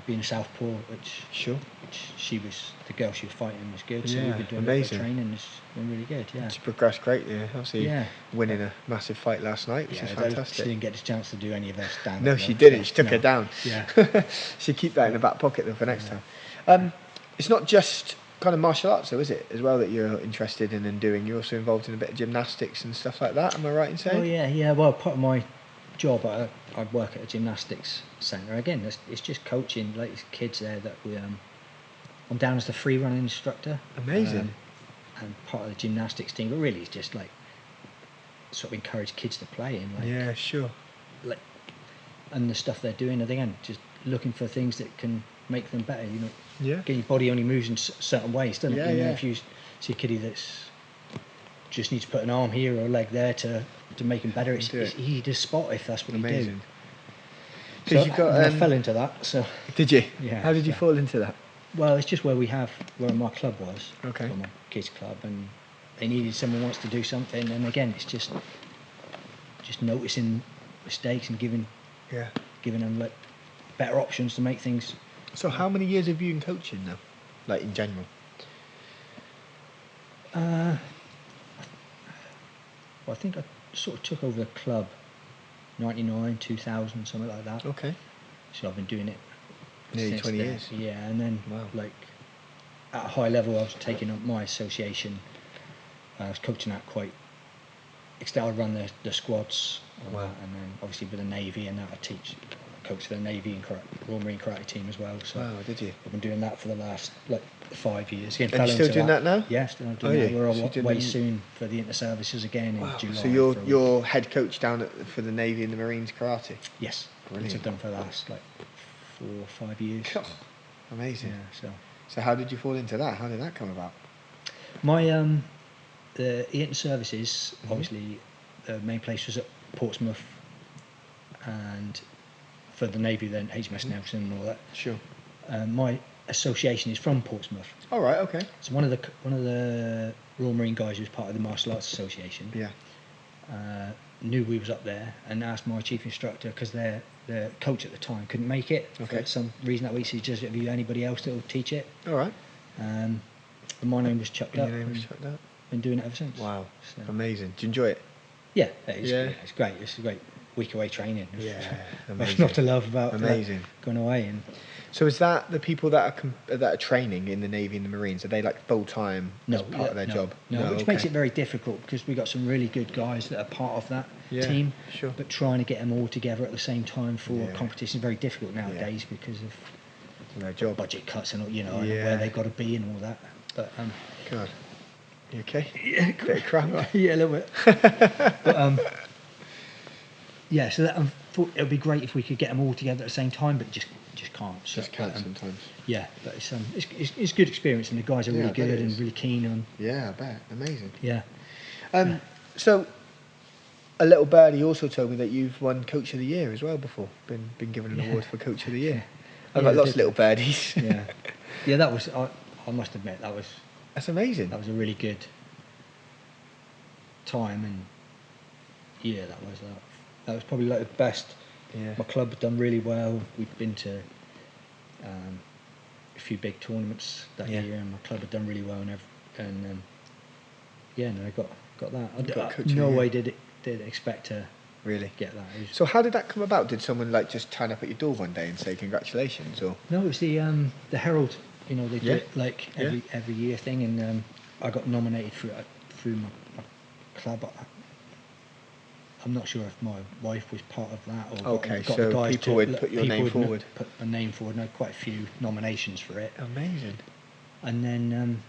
being a southpaw, which she was, the girl she was fighting was good. So we've been doing a bit of training, and it's been really good. Yeah, she progressed greatly. Obviously, winning a massive fight last night, which is fantastic. She didn't get the chance to do any of her stand-up. No, she didn't. She took her down. Yeah, she'll keep that in the back pocket though for next time. It's not just kind of martial arts though, is it, as well, that you're interested in and doing? You're also involved in a bit of gymnastics and stuff like that, am I right in saying? Oh yeah. Well, part of my job, I work at a gymnastics centre. Again, it's just coaching like kids there that I'm down as the free running instructor. Amazing. And part of the gymnastics team, but really it's just like sort of encourage kids to play in. Like, yeah, sure. Like, and the stuff they're doing, again, just looking for things that can make them better. You know, getting your body only moves in certain ways, doesn't it? You know, if you see a kiddie that's just needs to put an arm here or a leg there to make him better, it's easy to spot if that's what you do. So I fell into that. So did you? Yeah. How did you fall into that? Well, it's just where my club was. Okay. For my kids' club, and they needed someone who wants to do something. And again, it's just noticing mistakes and giving them like better options to make things. So how many years have you been coaching now, like in general? Well, I think I sort of took over the club 99, 2000, something like that. Okay. So I've been doing it nearly since 20 then. years. Yeah, and then like at a high level, I was taking up my association. I was coaching that quite. I run the squads, and then obviously with the Navy and that I coach for the Navy and Royal Marine Karate team as well. So did you? I've been doing that for the last 5 years. And you're still doing that now? Yeah, still doing that. We're away soon for the inter-services again in July. So you're head coach down for the Navy and the Marines karate? Yes. Brilliant. Which I've done for the last 4 or 5 years. God, amazing. Yeah. So how did you fall into that? How did that come about? My the inter-services, obviously the main place was at Portsmouth, and for the Navy then HMS Nelson and all that. Sure. My association is from Portsmouth. All right. Okay. So one of the Royal Marine guys who was part of the Martial Arts Association. Yeah. Knew we was up there and asked my chief instructor, because their coach at the time couldn't make it for some reason that week. So he just, have you anybody else that will teach it? All right. And my name was chucked up. Your name was chucked up. Been doing it ever since. Wow. So. Amazing. Do you enjoy it? Yeah. It's great. It's a great week away training. Yeah. There's not to love about going away. And so is that the people that are training in the Navy and the Marines? Are they like full time as part of their job? No, which makes it very difficult, because we've got some really good guys that are part of that team. Sure. But trying to get them all together at the same time for competition is very difficult nowadays because of their job budget cuts and and where they've got to be and all that. But God, you okay? Yeah, bit of cramp. Yeah, a little bit. But yeah, so that it would be great if we could get them all together at the same time, but just can't. So, just can't sometimes. Yeah, but it's good experience, and the guys are really good and really keen on. Yeah, I bet. Amazing. Yeah. So a little birdie also told me that you've won Coach of the Year as well before. Been given an award for Coach of the Year. I've got lots of little birdies. Yeah, that was. I must admit that's amazing. That was a really good time, and that was probably like the best. Yeah. My club had done really well. We'd been to a few big tournaments that year, and my club had done really well, and I got got that. No way did expect to really get that. So how did that come about? Did someone like just turn up at your door one day and say congratulations, or? No, it was the Herald. You know, they do it like every year thing, and I got nominated through my club. I'm not sure if my wife was part of that or got so the guys people would put your name forward. Put my name forward, and I had quite a few nominations for it. Amazing. And then,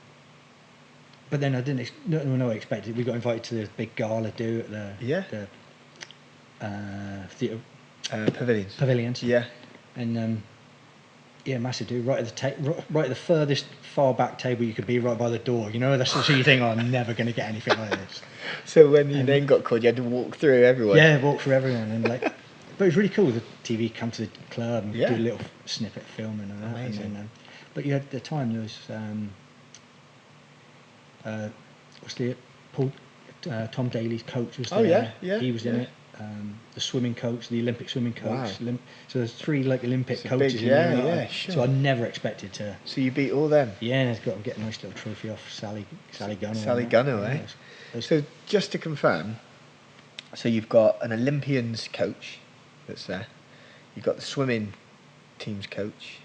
but then I didn't no I expected. We got invited to the big gala do at the theatre pavilions. Yeah. And massive dude, right at the furthest far back table you could be, right by the door. You know, that's the sort of thing. I'm never going to get anything like this. So when your name got called, you had to walk through everyone. Yeah, walk through everyone, and like, but it was really cool. The TV come to the club and do a little snippet of filming and that. Amazing. And then, but at the time there was Tom Daly's coach was there. Oh yeah. He was in it. The swimming coach, the Olympic swimming coach. Wow. So there's 3 like Olympic coaches. Big, in there. Sure. So I never expected to. So you beat all them. Yeah, I've got a nice little trophy off Sally Gunner. Sally Gunner, eh? So just to confirm, so you've got an Olympians coach that's there. You've got the swimming team's coach.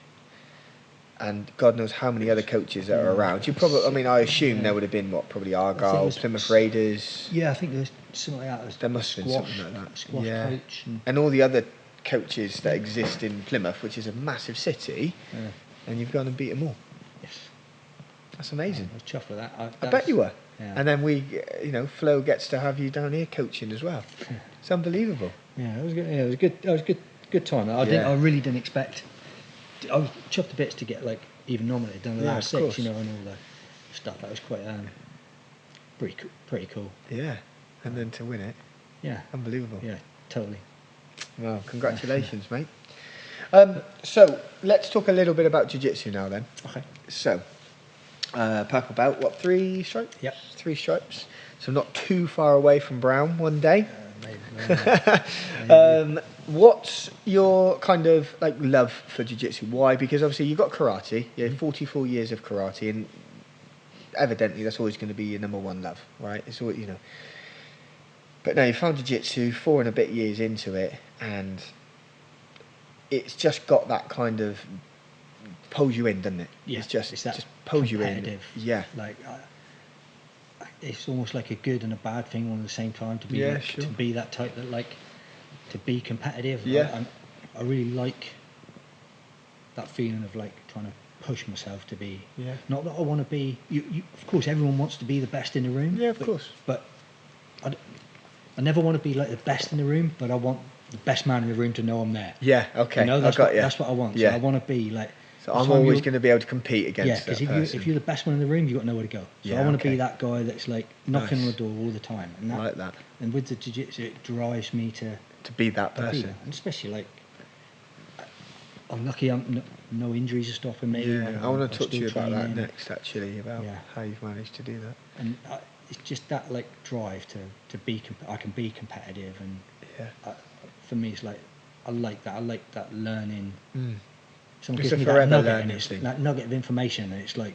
And God knows how many other coaches that are around. You probably, I mean, I assume there would have been probably Argyle, Plymouth Raiders. Yeah, I think there's something like that. There must have been something like that. Squash coach. And all the other coaches that exist in Plymouth, which is a massive city, and you've gone and beat them all. Yes. That's amazing. I was chuffed with that. I bet you were. Yeah. And then Flo gets to have you down here coaching as well. It's unbelievable. Yeah, it was good. Yeah, it was good. It was good time. I really didn't expect. I was chuffed to bits to get like even nominated down the last 6, and all the stuff. That was quite pretty cool. Yeah, and then to win it. Yeah, unbelievable. Yeah, totally. Well, congratulations, mate. So let's talk a little bit about jiu-jitsu now then. Okay. So, purple belt, 3 stripes? Yep. 3 stripes. So not too far away from brown one day. Maybe. What's your kind of like love for jiu-jitsu? Why? Because obviously you've got karate. You have 44 years of karate, and evidently that's always going to be your number one love, right? It's all But now you found jiu-jitsu 4 and a bit years into it, and it's just got that kind of pulls you in, doesn't it? Yeah, it's just pulls you in. Yeah. Like it's almost like a good and a bad thing all at the same time to be to be that type that like to be competitive. Yeah. I really like that feeling of like trying to push myself to be. Yeah. Not that I want to be. You of course everyone wants to be the best in the room. Yeah, of course. But I never want to be like the best in the room, but I want the best man in the room to know I'm there. Yeah. Okay. That's what I want. Yeah. So I want to be like. So I'm always going to be able to compete against that person. Because if you're the best one in the room, you've got nowhere to go. So I want to be that guy that's like knocking on the door all the time. And I like that. And with the jiu-jitsu, it drives me to be that person. And especially like, I'm lucky no injuries are stopping me. Yeah, I want to talk to you about that next, actually, about how you've managed to do that. And it's just that like drive to be, I can be competitive, and for me it's like, I like that learning. Someone gives me that nugget, and it's that nugget of information, and it's like,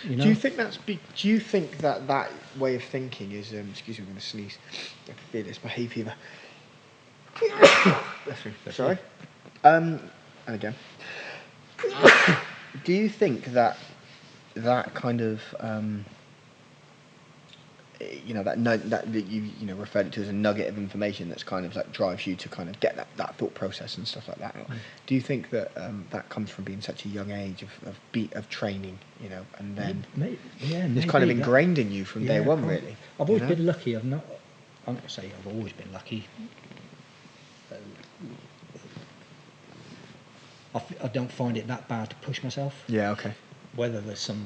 you know. Do you think do you think that way of thinking is? Excuse me, I'm going to sneeze. I can feel this. My hay fever. Sorry. And again. Do you think that kind of that you referred to as a nugget of information that's kind of like drives you to kind of get that thought process and stuff like that? Do you think that that comes from being such a young age of training, and then it's kind of ingrained in you from day one, really? I've always been lucky. I'm not say I've always been lucky. I don't find it that bad to push myself. Yeah, okay. Whether there's some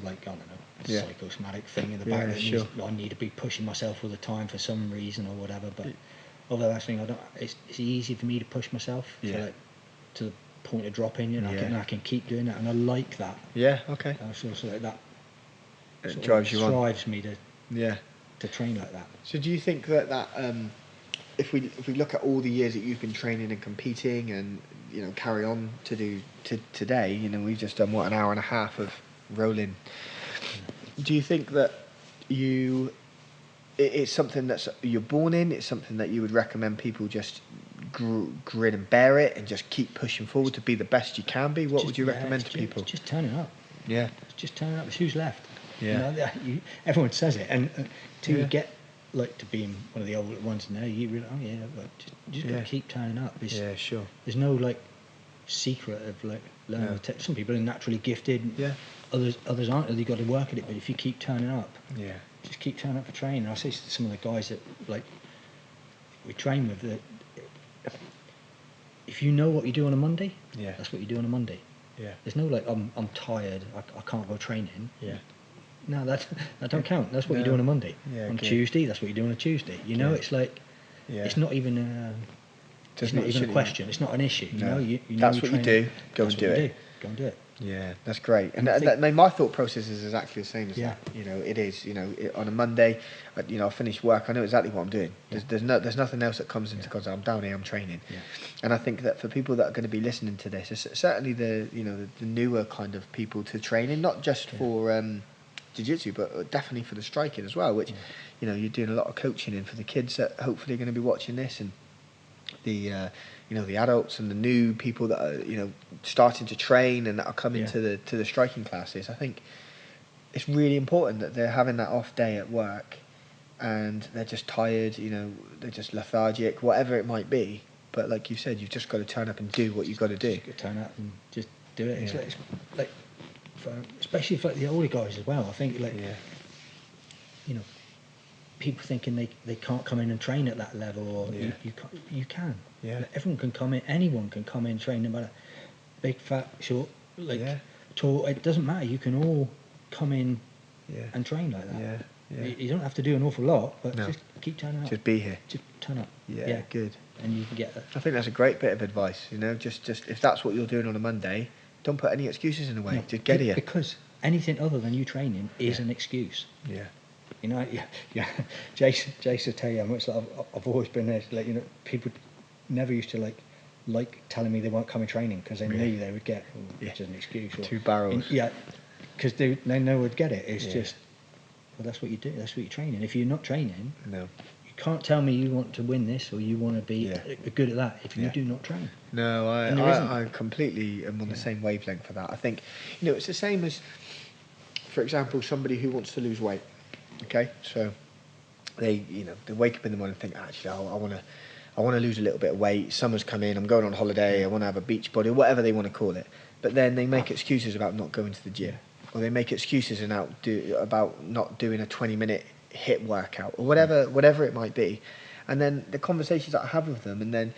psychosomatic thing in the back that I need to be pushing myself all the time for some reason or whatever. But although that thing, it's easy for me to push myself to the point of dropping. I can keep doing that, and I like that. Yeah, okay. So like that. It drives you on. Drives me to train like that. So do you think that if we look at all the years that you've been training and competing, and carry on to do today, we've just done an hour and a half of rolling. Do you think that you it's something that's you're born in. It's something that you would recommend people just grin and bear it and just keep pushing forward to be the best you can be. What would you recommend to people? Just turning up. Yeah. Just turning up. It's who's left. Yeah. Everyone says it, and until you get like to being one of the older ones now, you really just got to keep turning up. Sure. There's no like secret of like learning. Some people are naturally gifted. Yeah. Others aren't. You've got to work at it. But if you keep turning up, just keep turning up for training. I say to some of the guys that like we train with that, if you know what you do on a Monday, that's what you do on a Monday. Yeah. There's no like I'm tired. I can't go training. Yeah. No, that don't count. That's what you do on a Monday. Yeah, on Tuesday, that's what you do on a Tuesday. You know, it's like it's not even a question. It's not an issue. No. You know that's what you do. Go and do it. Go and do it. Yeah, that's great. And my thought process is exactly the same as that. You know, it is. You know, on a Monday, I finish work. I know exactly what I'm doing. There's nothing else that comes into because I'm down here. I'm training. Yeah. And I think that for people that are going to be listening to this, it's certainly the newer kind of people to training, not just for jiu-jitsu, but definitely for the striking as well. Which you're doing a lot of coaching in for the kids that hopefully are going to be watching this, and the the adults and the new people that are starting to train and that are coming to the striking classes. I think it's really important that they're having that off day at work and they're just tired, they're just lethargic, whatever it might be. But like you said, you've just got to turn up and do what you've got to do. Just turn up and just do it. Yeah. It's like especially for the older guys as well. I think people thinking they can't come in and train at that level, or you can. Yeah. Like, everyone can come in. Anyone can come in and train, no matter big, fat, short, tall. It doesn't matter. You can all come in and train like that. Yeah. Yeah. You don't have to do an awful lot, but just keep turning up. Just be here. Just turn up. Yeah. Good. And you can get that. I think that's a great bit of advice. Just if that's what you're doing on a Monday, don't put any excuses in the way. No, just get here. Because anything other than you training is an excuse. Yeah. Jason will tell you how much I've always been there. Like, people never used to like telling me they weren't coming training because they knew they would get which is an excuse. Or, 2 barrels. Because they know would get it. It's just, well, that's what you do. That's what you're training. If you're not training, you can't tell me you want to win this or you want to be good at that if you do not train. No, I completely am on the same wavelength for that. I think, it's the same as, for example, somebody who wants to lose weight. Okay, so they wake up in the morning and think, actually, I want to lose a little bit of weight. Summer's come in. I'm going on holiday. I want to have a beach body, whatever they want to call it. But then they make excuses about not going to the gym, or they make excuses about not doing a 20-minute HIIT workout, or whatever it might be. And then the conversations that I have with them, and then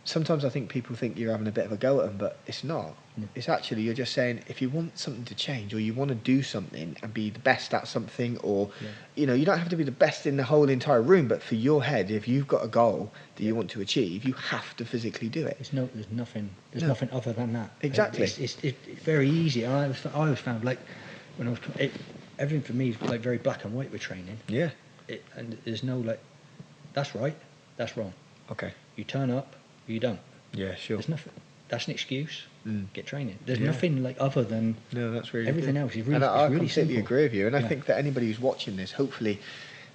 sometimes I think people think you're having a bit of a go at them, but it's not. It's actually, you're just saying, if you want something to change, or you want to do something and be the best at something, or you don't have to be the best in the whole entire room, but for your head, if you've got a goal that you want to achieve, you have to physically do it. There's nothing other than that. Exactly. It's very easy. I always found, like, when I was everything for me is like very black and white with training. Yeah. And there's no like, that's right, that's wrong. Okay. You turn up, you don't. Yeah, sure. There's nothing. That's an excuse. Get training. There's nothing like other than that's really everything good. Else is really. And I really completely simple. agree with you. And I think that anybody who's watching this, hopefully,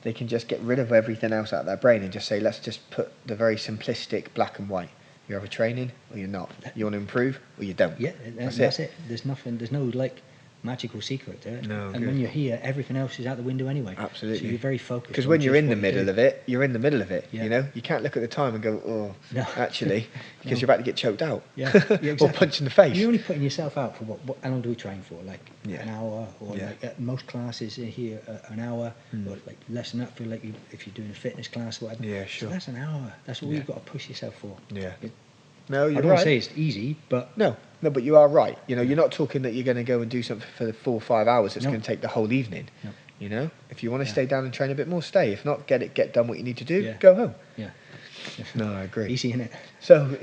they can just get rid of everything else out of their brain and just say, let's just put the very simplistic black and white. You're either training or you're not. You want to improve or you don't. Yeah, that's it. There's nothing. There's no like magical secret to it. No, and when you're here, everything else is out the window anyway. Absolutely. So you're very focused. Because when you're in the middle of it, you're in the middle of it. Yeah. You can't look at the time and go, no. Actually, because you're about to get choked out. Yeah, exactly. Or punched in the face. You're only putting yourself out for what? How long do we train for? Like an hour, or like at most classes here an hour, or like less than that for like if you're doing a fitness class or whatever. Yeah, sure. So that's an hour. That's all you've got to push yourself for. Yeah. No, you're right. I don't want to say it's easy, but no, but you are right. You're not talking that you're going to go and do something for 4 or 5 hours. It's going to take the whole evening. No. If you want to stay down and train a bit more, stay. If not, get done what you need to do. Go home. Yeah. No, I agree. Easy, innit? So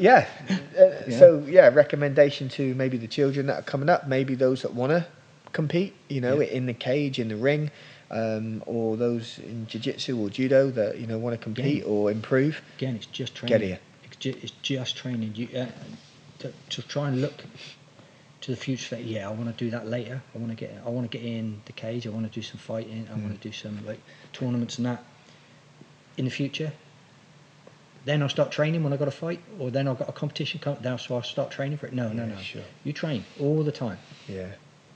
recommendation to maybe the children that are coming up, maybe those that want to compete, in the cage, in the ring, or those in jiu-jitsu or judo that want to compete or improve. Again, it's just training. Get here. It's just training. To try and look to the future. I want to do that later. I want to get in the cage. I want to do some fighting. I want to do some like tournaments and that. in the future, then I'll start training when I've got a fight, or then I've got a competition, so I'll start training for it. No. Sure. You train all the time. Yeah.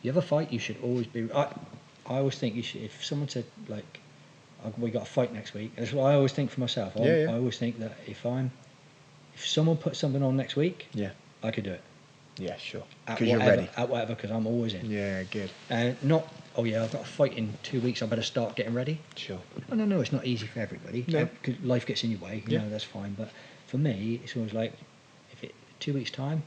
You have a fight, you should always be... I always think you should, if someone said, like, we got a fight next week, that's what I always think for myself. I always think that if someone puts something on next week, I could do it. Yeah, sure. Because you're ready. At whatever, because I'm always in. Yeah, good. Not, I've got a fight in 2 weeks, I better start getting ready. Sure. No, it's not easy for everybody. No. Because life gets in your way, you know, that's fine. But for me, it's always like, 2 weeks' time,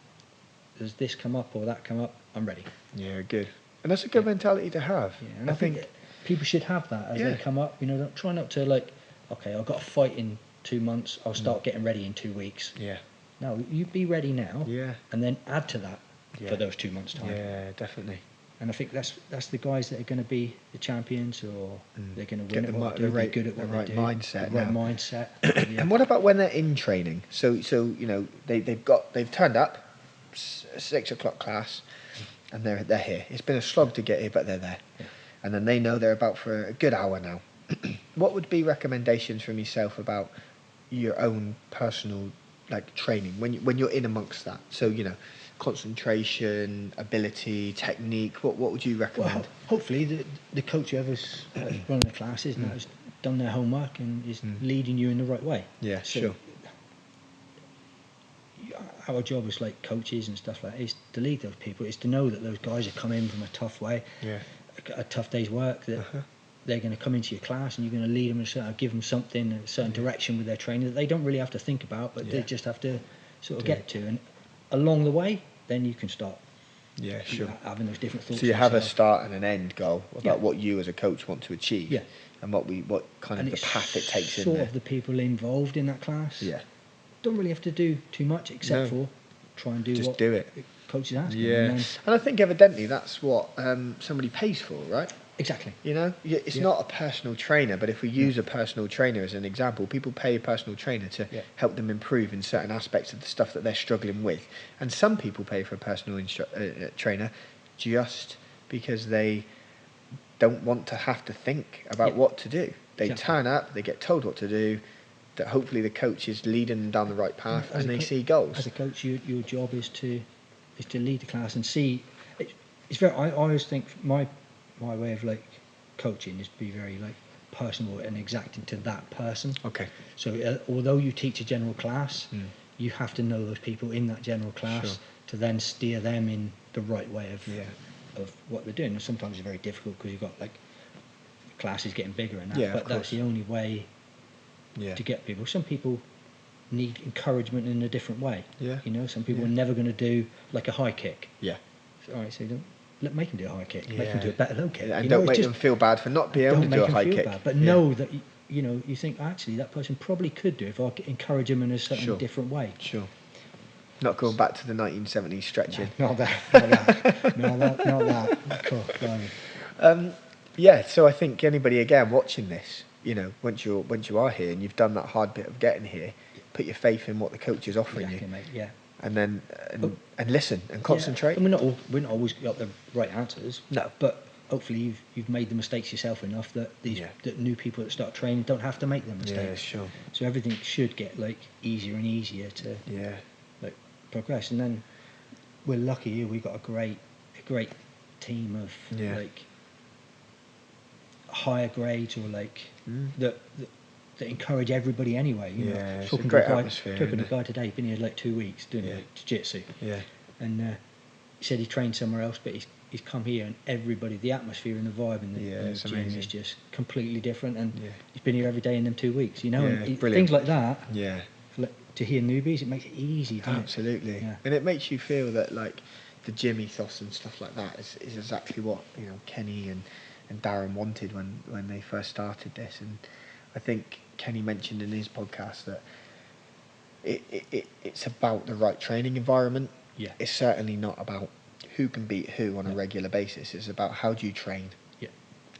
does this come up or that come up, I'm ready. Yeah, good. And that's a good mentality to have. Yeah, and I think people should have that as they come up. You know, try not to like, okay, I've got a fight in 2 months, I'll start getting ready in 2 weeks. Yeah. No, you be ready now. Yeah. And then add to that for those 2 months' time. Yeah, definitely. And I think that's the guys that are going to be the champions, or they're going to win at what they do, they're good at what they do. Mindset. The right mindset. And what about when they're in training? So you know, they've turned up, 6 o'clock class, and they're here. It's been a slog to get here, but they're there. Yeah. And then they know they're about for a good hour now. What would be recommendations from yourself about your own personal training when you're in amongst that? So, you know, concentration, ability, technique. What would you recommend? Well, hopefully the coach whoever's running the classes has done their homework and is leading you in the right way. Yeah, so sure. Our job as like coaches and stuff like that is to lead those people. Is to know that those guys have come in from a tough way, a tough day's work. That they're going to come into your class and you're going to lead them and give them something, a certain direction with their training that they don't really have to think about, but they just have to sort of get to. And along the way, then you can start having those different thoughts. So you have a start and an end goal about what you as a coach want to achieve, and what kind of the path it takes in there. Sort of the people involved in that class. Yeah. Don't really have to do too much except for try and do what do it. Coaches ask. Yeah, and I think evidently that's what somebody pays for, right? Exactly. You know, it's not a personal trainer, but if we use a personal trainer as an example, people pay a personal trainer to help them improve in certain aspects of the stuff that they're struggling with. And some people pay for a personal trainer just because they don't want to have to think about what to do. They turn up, they get told what to do, that hopefully the coach is leading them down the right path, and they see goals. As a coach, your job is to lead the class and see. It's very. I always think my way of like coaching is to be very like personal and exacting to that person. Okay. So although you teach a general class, you have to know those people in that general class to then steer them in the right way of what they're doing. And sometimes it's very difficult because you've got like classes getting bigger and that. But that's the only way. To get people. Some people need encouragement in a different way. Yeah. You know, some people are never going to do like a high kick. Yeah. So, all right, so make them do a high kick. Make them do a better low kick. And don't make them feel bad for not being able to do a high kick. But know that you think actually that person probably could do if I encourage them in a certain different way. Sure. Not going back to the 1970s stretching. No, not that. Not that. Cool. Yeah. So I think anybody again watching this, you know, once you are here and you've done that hard bit of getting here, put your faith in what the coach is offering you, mate, and then and listen and concentrate. And we're not always got the right answers. No, but hopefully you've made the mistakes yourself enough that that new people that start training don't have to make them mistakes. Yeah, sure. So everything should get like easier and easier to like progress. And then we're lucky here. We've got a great team of like higher grades or like that encourage everybody anyway. You know, it's a great atmosphere. Talking to a guy today, he's been here like 2 weeks doing like jiu-jitsu. Yeah. And he said he trained somewhere else, but he's come here and everybody, the atmosphere and the vibe in the gym amazing. Is just completely different. And he's been here every day in them 2 weeks. You know, and things like that. Yeah. To hear newbies, it makes it easy. Absolutely. Yeah. And it makes you feel that like the gym ethos and stuff like that is exactly what Kenny and Darren wanted when they first started this. And I think Kenny mentioned in his podcast that it's about the right training environment. Yeah. It's certainly not about who can beat who on a regular basis. It's about how do you train. Yeah.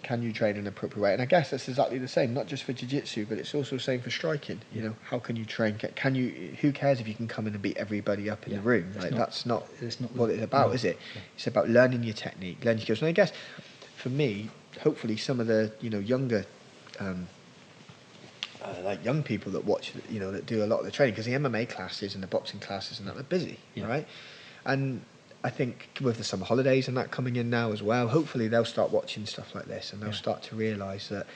Can you train in an appropriate way? And I guess that's exactly the same, not just for jiu-jitsu, but it's also the same for striking. You know, how can you train? Can you? Who cares if you can come in and beat everybody up in the room? That's not what it's about, is it? Yeah. It's about learning your technique, learning skills. And I guess for me, hopefully some of the younger like young people that watch, that do a lot of the training, because the MMA classes and the boxing classes and that are busy, right? And I think with the summer holidays and that coming in now as well, hopefully they'll start watching stuff like this, and they'll start to realise that,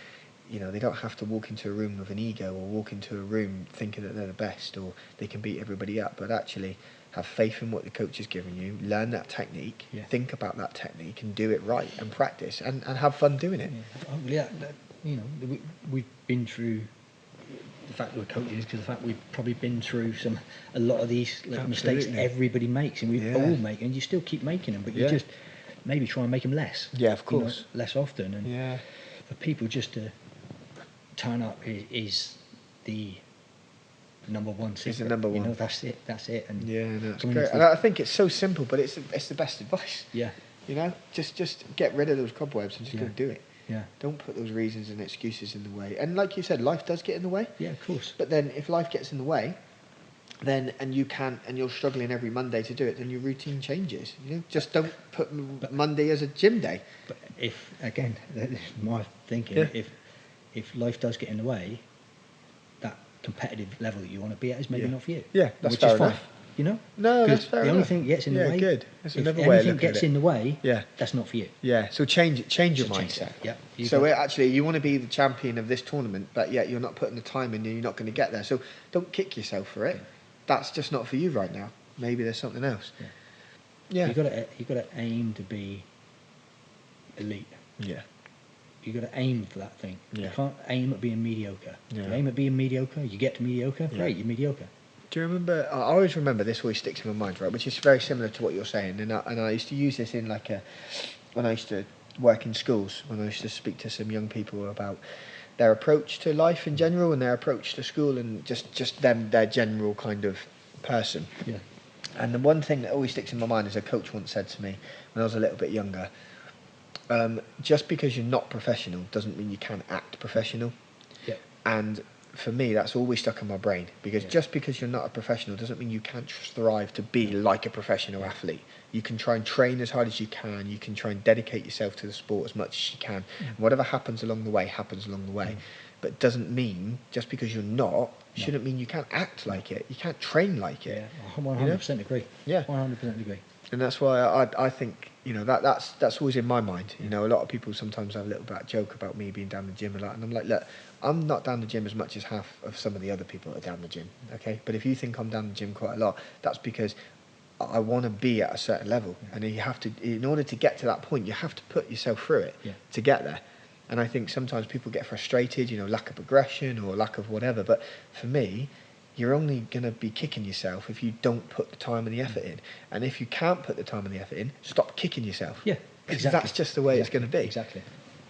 they don't have to walk into a room with an ego, or walk into a room thinking that they're the best, or they can beat everybody up, but actually have faith in what the coach is giving you, learn that technique, think about that technique, and do it right, and practice, and have fun doing it. We've been through the fact that we're coaches, because the fact we've probably been through a lot of these mistakes everybody makes, and we all make, and you still keep making them, but you just maybe try and make them less. Yeah, of course. Less often, and for people just to turn up is the number one secret. It's the number one. That's it. And it's great. And I think it's so simple, but it's the best advice. Yeah. Just get rid of those cobwebs and just go do it. Yeah. Don't put those reasons and excuses in the way. And like you said, life does get in the way. Yeah, of course. But then if life gets in the way, and you're struggling every Monday to do it, then your routine changes. Just don't put Monday as a gym day. But if, again, this is my thinking, if life does get in the way, that competitive level that you want to be at is maybe not for you. Yeah, that's which fair is fine. enough. No, that's fair enough. The only thing that gets in the way. Good. That's another if way anything of looking gets at it. in the way, that's not for you. Yeah. So change your mindset. So actually, you want to be the champion of this tournament, but yet you're not putting the time in, and you're not going to get there. So don't kick yourself for it. That's just not for you right now. Maybe there's something else. Yeah. You got to aim to be elite. Yeah. You got to aim for that thing. Yeah. You can't aim at being mediocre. Yeah. You aim at being mediocre, you get to mediocre, great, you're mediocre. Do you remember? I always remember this. Always sticks in my mind, right? Which is very similar to what you're saying. And I used to use this in when I used to work in schools. When I used to speak to some young people about their approach to life in general, and their approach to school, and just their general kind of person. Yeah. And the one thing that always sticks in my mind is a coach once said to me when I was a little bit younger. Just because you're not professional doesn't mean you can't act professional. Yeah. And for me, that's always stuck in my brain, because just because you're not a professional doesn't mean you can't strive to be like a professional athlete. You can try and train as hard as you can. You can try and dedicate yourself to the sport as much as you can. And whatever happens along the way, happens along the way. But it doesn't mean, just because you're not, shouldn't mean you can't act like it. You can't train like it. Yeah, 100% agree. Yeah. 100% agree. And that's why I think, that's always in my mind. A lot of people sometimes have a little bit of joke about me being down the gym a lot, and I'm like, look, I'm not down the gym as much as half of some of the other people that are down the gym, okay? But if you think I'm down the gym quite a lot, that's because I want to be at a certain level, and you have to, in order to get to that point, you have to put yourself through it to get there. And I think sometimes people get frustrated, lack of progression or lack of whatever, but for me, you're only going to be kicking yourself if you don't put the time and the effort in. And if you can't put the time and the effort in, stop kicking yourself. Yeah, exactly. That's just the way it's going to be. Exactly.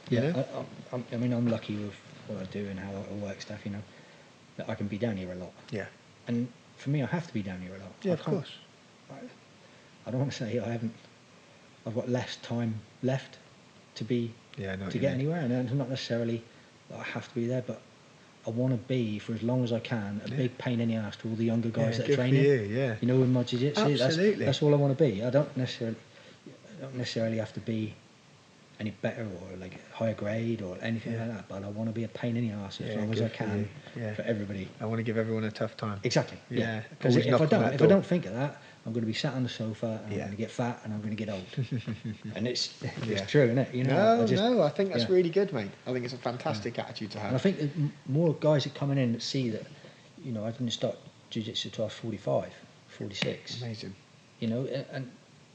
Yeah, I'm lucky with what I do and how I work stuff, that I can be down here a lot. Yeah. And for me, I have to be down here a lot. Yeah, of course. I don't want to say I've got less time left to get anywhere, and it's not necessarily that I have to be there, but I want to be, for as long as I can, a big pain in the ass to all the younger guys that are training. In my jiu-jitsu, that's all I want to be. I don't necessarily have to be any better or like higher grade or anything like that, but I want to be a pain in the ass as long as I can for everybody. I want to give everyone a tough time. Exactly. Yeah. Because if I don't think of that, I'm going to be sat on the sofa and I'm going to get fat and I'm going to get old. And it's true, isn't it? No, I think that's really good, mate. I think it's a fantastic attitude to have. And I think that more guys are coming in that see that, I didn't start jiu-jitsu until I was 45, 46. Amazing. And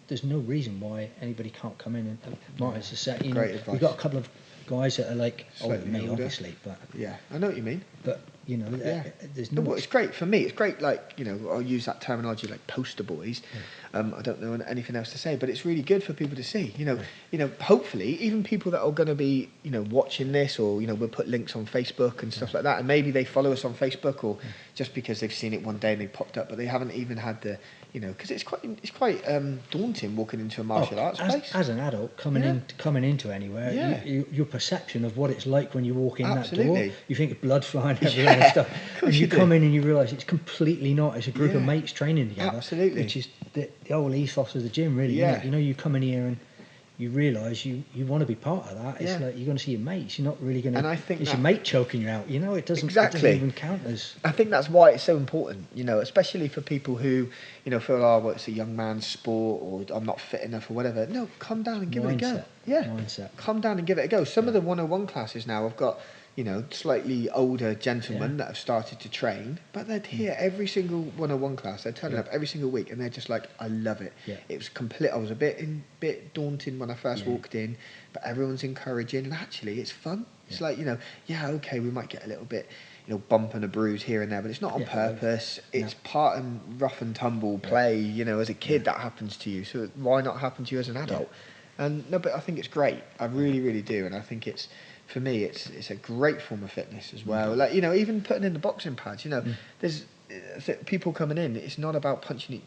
there's no reason why anybody can't come in and Martin's just said, Great advice. We've got a couple of guys that are like older than me, obviously, but yeah, I know what you mean. But there's no. But it's great for me. It's great, I'll use that terminology like poster boys. I don't know anything else to say, but it's really good for people to see. Hopefully, even people that are going to be, watching this, or we'll put links on Facebook and stuff like that, and maybe they follow us on Facebook, or just because they've seen it one day and they popped up, but they haven't even had the. Because it's quite daunting walking into a martial arts place. As an adult coming into anywhere, your perception of what it's like when you walk in that door, you think of blood flying everywhere and stuff, and you come in and you realise it's completely not. It's a group of mates training together, absolutely, which is the whole ethos of the gym, really. You come in here and you realise you want to be part of that. It's like you're going to see your mates. You're not really going to. And I think it's your mate choking you out. You know, it doesn't even count as. I think that's why it's so important. You know, especially for people who, you know, feel well, it's a young man's sport, or I'm not fit enough, or whatever. No, calm down and give it a go. Yeah, mindset. Calm down and give it a go. Some of the 101 classes now have got, you know, slightly older gentlemen that have started to train, but they're here every single 101 class. They're turning up every single week, and they're just like, I love it. Yeah. It was complete. I was a bit daunting when I first walked in, but everyone's encouraging, and actually, it's fun. It's like, you know, okay, we might get a little bit, you know, bump and a bruise here and there, but it's not on purpose. It's part and rough and tumble play. You know, as a kid, that happens to you. So why not happen to you as an adult? And no, but I think it's great. I really, really do, and I think it's. For me, it's a great form of fitness as well. Like, you know, even putting in the boxing pads. You know, there's people coming in. It's not about punching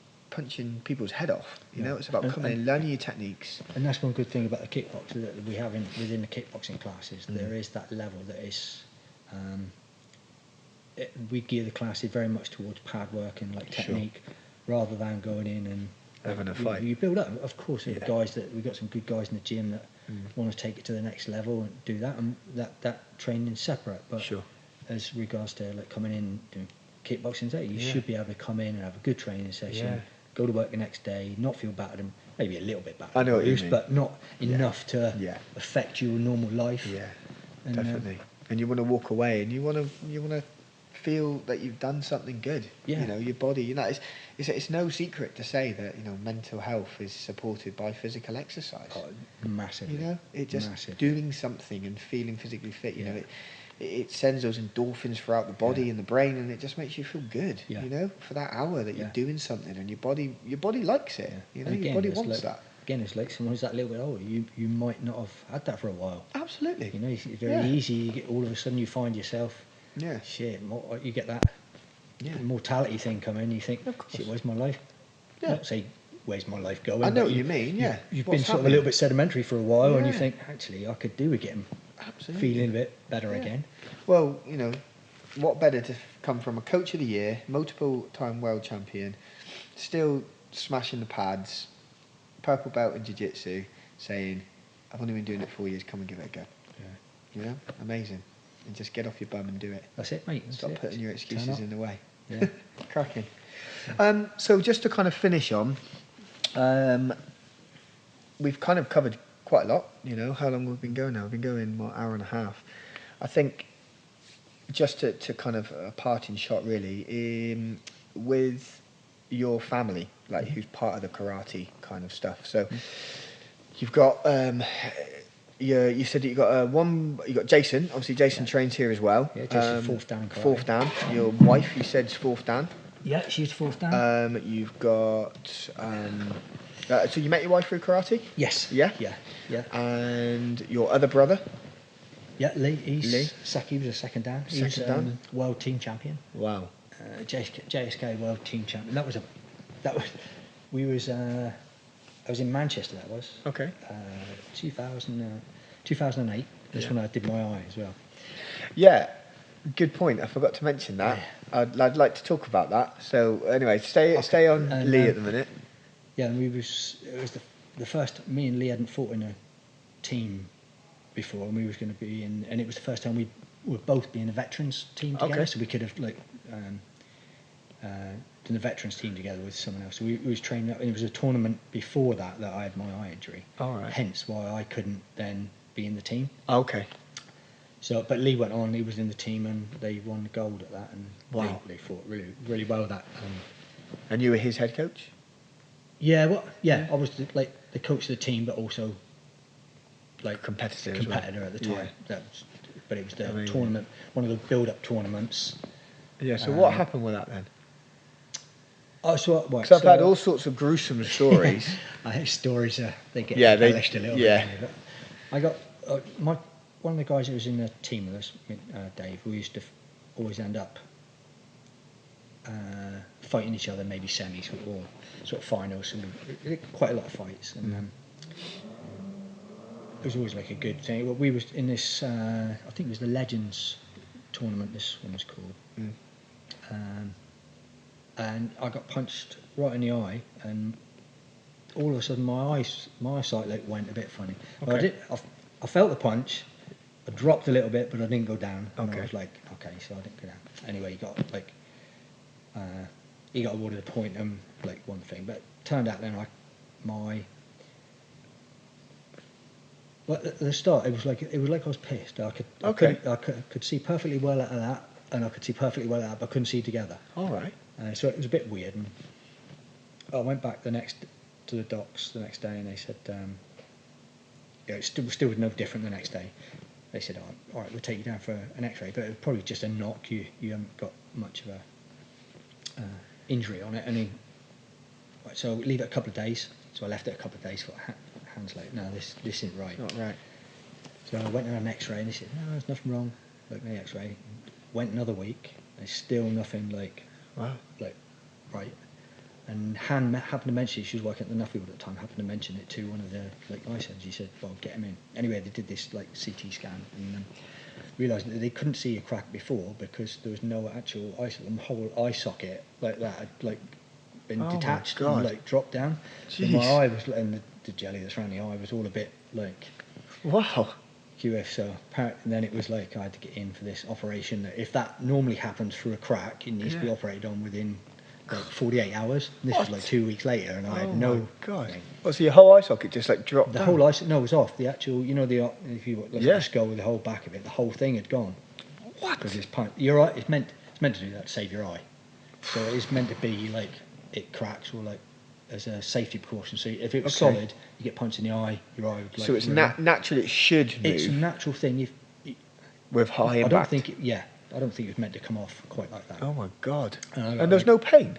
people's head off. You know, it's about coming in, learning your techniques. And that's one good thing about the kickboxing that we have within the kickboxing classes. There is that level that is. We gear the classes very much towards pad work and like technique, rather than going in and having a fight. You build up, of course. We've got some good guys in the gym that want to take it to the next level and do that, and that training is separate. But as regards to like coming in doing kickboxing, you should be able to come in and have a good training session, go to work the next day, not feel battered, and maybe a little bit battered, I know what you mean, but not enough to affect your normal life. Yeah, and, definitely. And you want to walk away, and you want to feel that you've done something good. You know, your body. You know, it's no secret to say that, you know, mental health is supported by physical exercise. Massively. You know, it just doing something and feeling physically fit. You know, it sends those endorphins throughout the body and the brain, and it just makes you feel good. You know, for that hour that you're doing something, and your body likes it. You know, your body wants that. Again, it's like someone who's that little bit older. You might not have had that for a while. Absolutely. You know, it's very easy. You get, all of a sudden you find yourself. Yeah. Shit, you get that mortality thing come in. You think, shit, where's my life? Yeah. Not say, where's my life going? I know what you mean. Yeah. You've been sort of a little bit sedimentary for a while, and you think, actually, I could do with getting feeling a bit better again. Well, you know, what better to come from a coach of the year, multiple time world champion, still smashing the pads, purple belt in jiu-jitsu, saying, I've only been doing it 4 years, come and give it a go. Yeah. You know, amazing. And just get off your bum and do it. That's it, mate. Stop putting your excuses in the way. Yeah. Cracking. So just to kind of finish on, we've kind of covered quite a lot. You know, how long we've been going now? We've been going, hour and a half. I think just to kind of a parting shot, really, with your family, like who's part of the karate kind of stuff. So you've got... you said that you got Jason. Obviously, Jason trains here as well. Yeah, Jason's fourth dan. Fourth dan. Your wife, you said, is fourth dan. Yeah, she's fourth dan. You've got. So you met your wife through karate? Yes. Yeah. Yeah. And your other brother? Yeah, Lee. He was a second dan. He was world team champion. Wow. JSK world team champion. I was in Manchester, that was. Okay. 2008. That's when I did my eye as well. Yeah, good point. I forgot to mention that. Yeah. I'd like to talk about that. So anyway, stay on Lee at the minute. Yeah, and it was the first. Me and Lee hadn't fought in a team before, and we was going to be in. And it was the first time we would both be in a veterans team together, so we could have done the veterans team together with someone else. So we was training up, and it was a tournament before that I had my eye injury. All right. Hence why I couldn't then be in the team. Okay. So, but Lee went on. He was in the team, and they won the gold at that. And they fought really, really well at that. And you were his head coach? Yeah. Well, yeah. I was the coach of the team, but also competitor at the time. Yeah. But it was the tournament, one of the build-up tournaments. Yeah. So what happened with that then? Because I've had all sorts of gruesome stories. I hate stories. They get embellished a little bit. But I got one of the guys who was in the team with us, Dave. We used to always end up fighting each other, maybe semis or sort of finals. So we did quite a lot of fights, and it was always like a good thing. We was in this. I think it was the Legends tournament. This one was called. And I got punched right in the eye, and all of a sudden my eyesight like went a bit funny. Okay. I felt the punch. I dropped a little bit, but I didn't go down. And Okay. I was like, okay, so I didn't go down. Anyway, he got awarded a point and like one thing, but turned out then at the start it was like I was pissed. I could see perfectly well out of that, and I could see perfectly well out of that, but I couldn't see together. All right. So it was a bit weird. And I went back to the docs the next day, and they said, it still was no different the next day. They said, all right, we'll take you down for an X-ray, but it was probably just a knock. You haven't got much of a injury on it. Right, so leave it a couple of days. So I left it a couple of days. Hands like, no, this isn't right. Not right. So I went and had an X-ray, and they said, no, there's nothing wrong. Looked at the X-ray. Went another week. There's still nothing like right. And Han happened to mention it. She was working at the Nuffield at the time. Happened to mention it to one of the eye surgeons. He said, "Well, get him in." Anyway, they did this CT scan and realised that they couldn't see a crack before because there was no actual eye socket. The whole eye socket like that had been detached and dropped down. So my eye was, and the jelly that's around the eye was all a bit wow. QF. So apparently, and then it was I had to get in for this operation. That if that normally happens through a crack, it needs to be operated on within 48 hours. This was 2 weeks later, and I had no. God. Oh, so your whole eye socket just dropped the down? Whole eye socket, no, it was off. The actual, if you look at the skull with the whole back of it, the whole thing had gone. What? Because your eye, it's meant to do that to save your eye. So it's meant to be it cracks or as a safety precaution. So if it was solid, you get punched in the eye, your eye would so it's natural. It should move. It's a natural thing. With high impact. I don't think it was meant to come off quite like that. Oh my God! And there was no pain.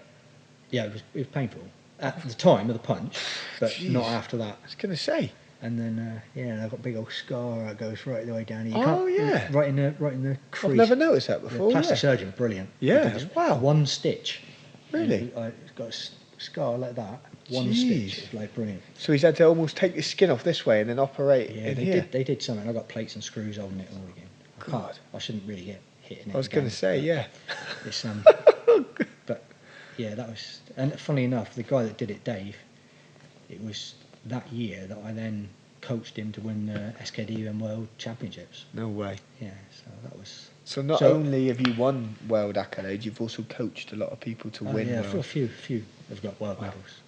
Yeah, it was painful at the time of the punch, but not after that. I was gonna say. And then I've got a big old scar that goes right the way down. Right in the crease. I've never noticed that before. The plastic surgeon, brilliant. Yeah. Wow. One stitch. Really? It's got a scar like that. One stitch. It's brilliant. So he's had to almost take the skin off this way and then operate. Yeah, they did something. I got plates and screws holding it all again. God. I shouldn't really get hit in it. I was going to say, yeah. It's, but yeah, that was. And funnily enough, the guy that did it, Dave, it was that year that I then coached him to win the SKDUM World Championships. No way. Yeah, so that was. So not only have you won world accolades, you've also coached a lot of people to win. Yeah, for a few have got world medals.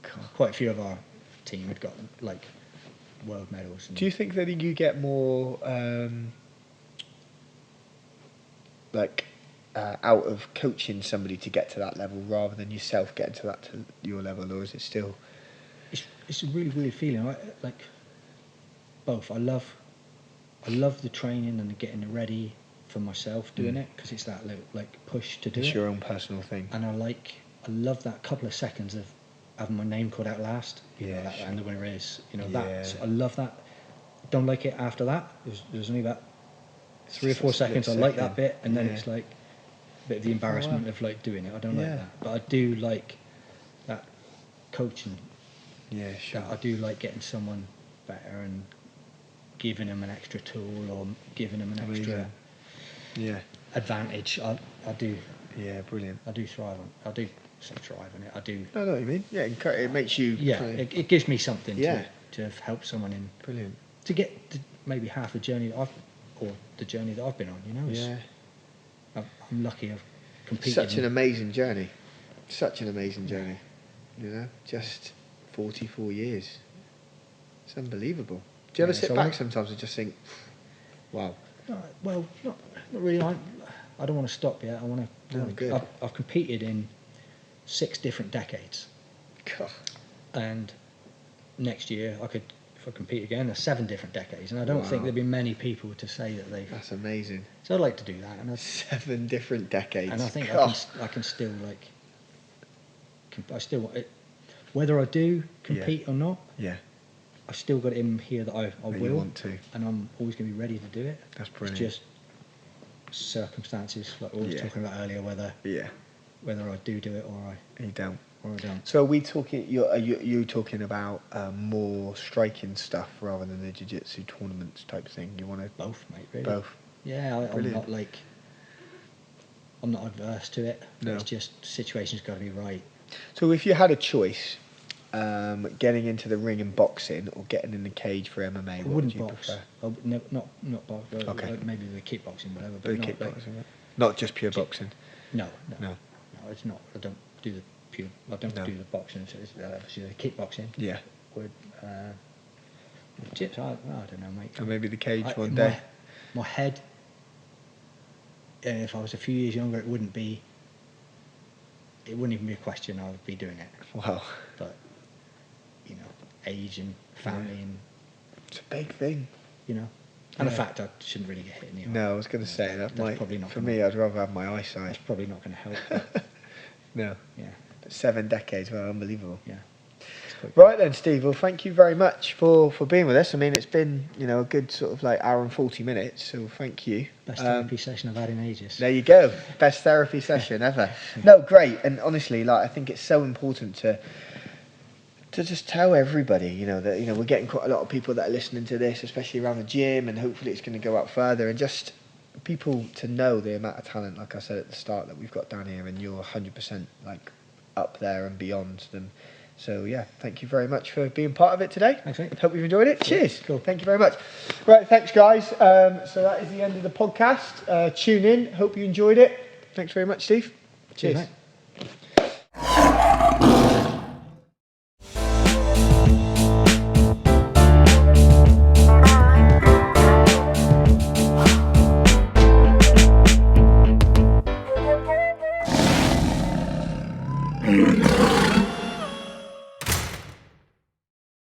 God. Quite a few of our team had got world medals. Do you think that you get more out of coaching somebody to get to that level rather than yourself getting to your level, or is it still? It's a really weird feeling. Both. I love the training and the getting ready for myself doing it because it's that little push to do it. It's your own personal thing. And I love that couple of seconds of having my name called out last. And the winner is. That. So I love that. Don't like it after that. There's only about 3 or 4 seconds. I like that bit, and then it's a bit of the embarrassment of doing it. I don't like that, but I do like that coaching. Yeah, sure. I do like getting someone better and giving them an extra tool or giving them an extra advantage. I do. Yeah, brilliant. I do thrive on. I do thrive on it. I do. I know what you mean. Yeah, it makes you. Yeah, it gives me something to help someone in. Brilliant. To get to maybe half the journey or the journey that I've been on. I'm lucky. I've competed. Such an amazing journey. Just 44 years. It's unbelievable. Do you ever sit back sometimes and just think, wow? Well, not really. I don't want to stop yet. I want to. I've competed in 6 different decades. God. And next year I could, if I compete again, there's 7 different decades, and I don't think there'd be many people to say that they've. That's amazing. So I'd like to do that. And 7 different decades. And I think I can still I still whether I do compete or not. Yeah. I've still got it in here that I will. You want to. And I'm always going to be ready to do it. That's brilliant. It's just circumstances, like we were talking about earlier, whether I do it or you don't. Or I don't. So are we talking? You talking about more striking stuff rather than the jiu-jitsu tournaments type thing? You want to both, mate. Really. Both. Yeah, I'm not adverse to it. No. It's just situation's got to be right. So if you had a choice, getting into the ring and boxing or getting in the cage for MMA? I wouldn't box. No, not box. Okay. Maybe the kickboxing, whatever. But the kickboxing, not just pure boxing. No, it's not. I don't do the pure. I don't do the boxing. So it's obviously the kickboxing. Yeah. Would tips? I don't know, mate. Or maybe the cage one day. My head. If I was a few years younger, it wouldn't even be a question. I would be doing it. Wow. But age and family and it's a big thing. And the fact I shouldn't really get hit in the eye. No, I was going to say that's probably not. For me, I'd rather have my eyesight. That's probably not going to help. No. Yeah. But 7 decades, well, unbelievable. Yeah. Right then, Steve. Well, thank you very much for being with us. I mean, it's been a good sort of like hour and 40 minutes. So thank you. Best therapy session I've had in ages. There you go. Best therapy session ever. No, great. And honestly, like I think it's so important to just tell everybody, that we're getting quite a lot of people that are listening to this, especially around the gym, and hopefully it's going to go out further. And just people to know the amount of talent, like I said at the start, that we've got down here, and you're 100% like up there and beyond them. So yeah, thank you very much for being part of it today. Thanks, mate. Hope you've enjoyed it. Cool. Cheers. Cool. Thank you very much. Right, thanks guys. So that is the end of the podcast. Tune in. Hope you enjoyed it. Thanks very much, Steve. Cheers. Mate. Mm-hmm.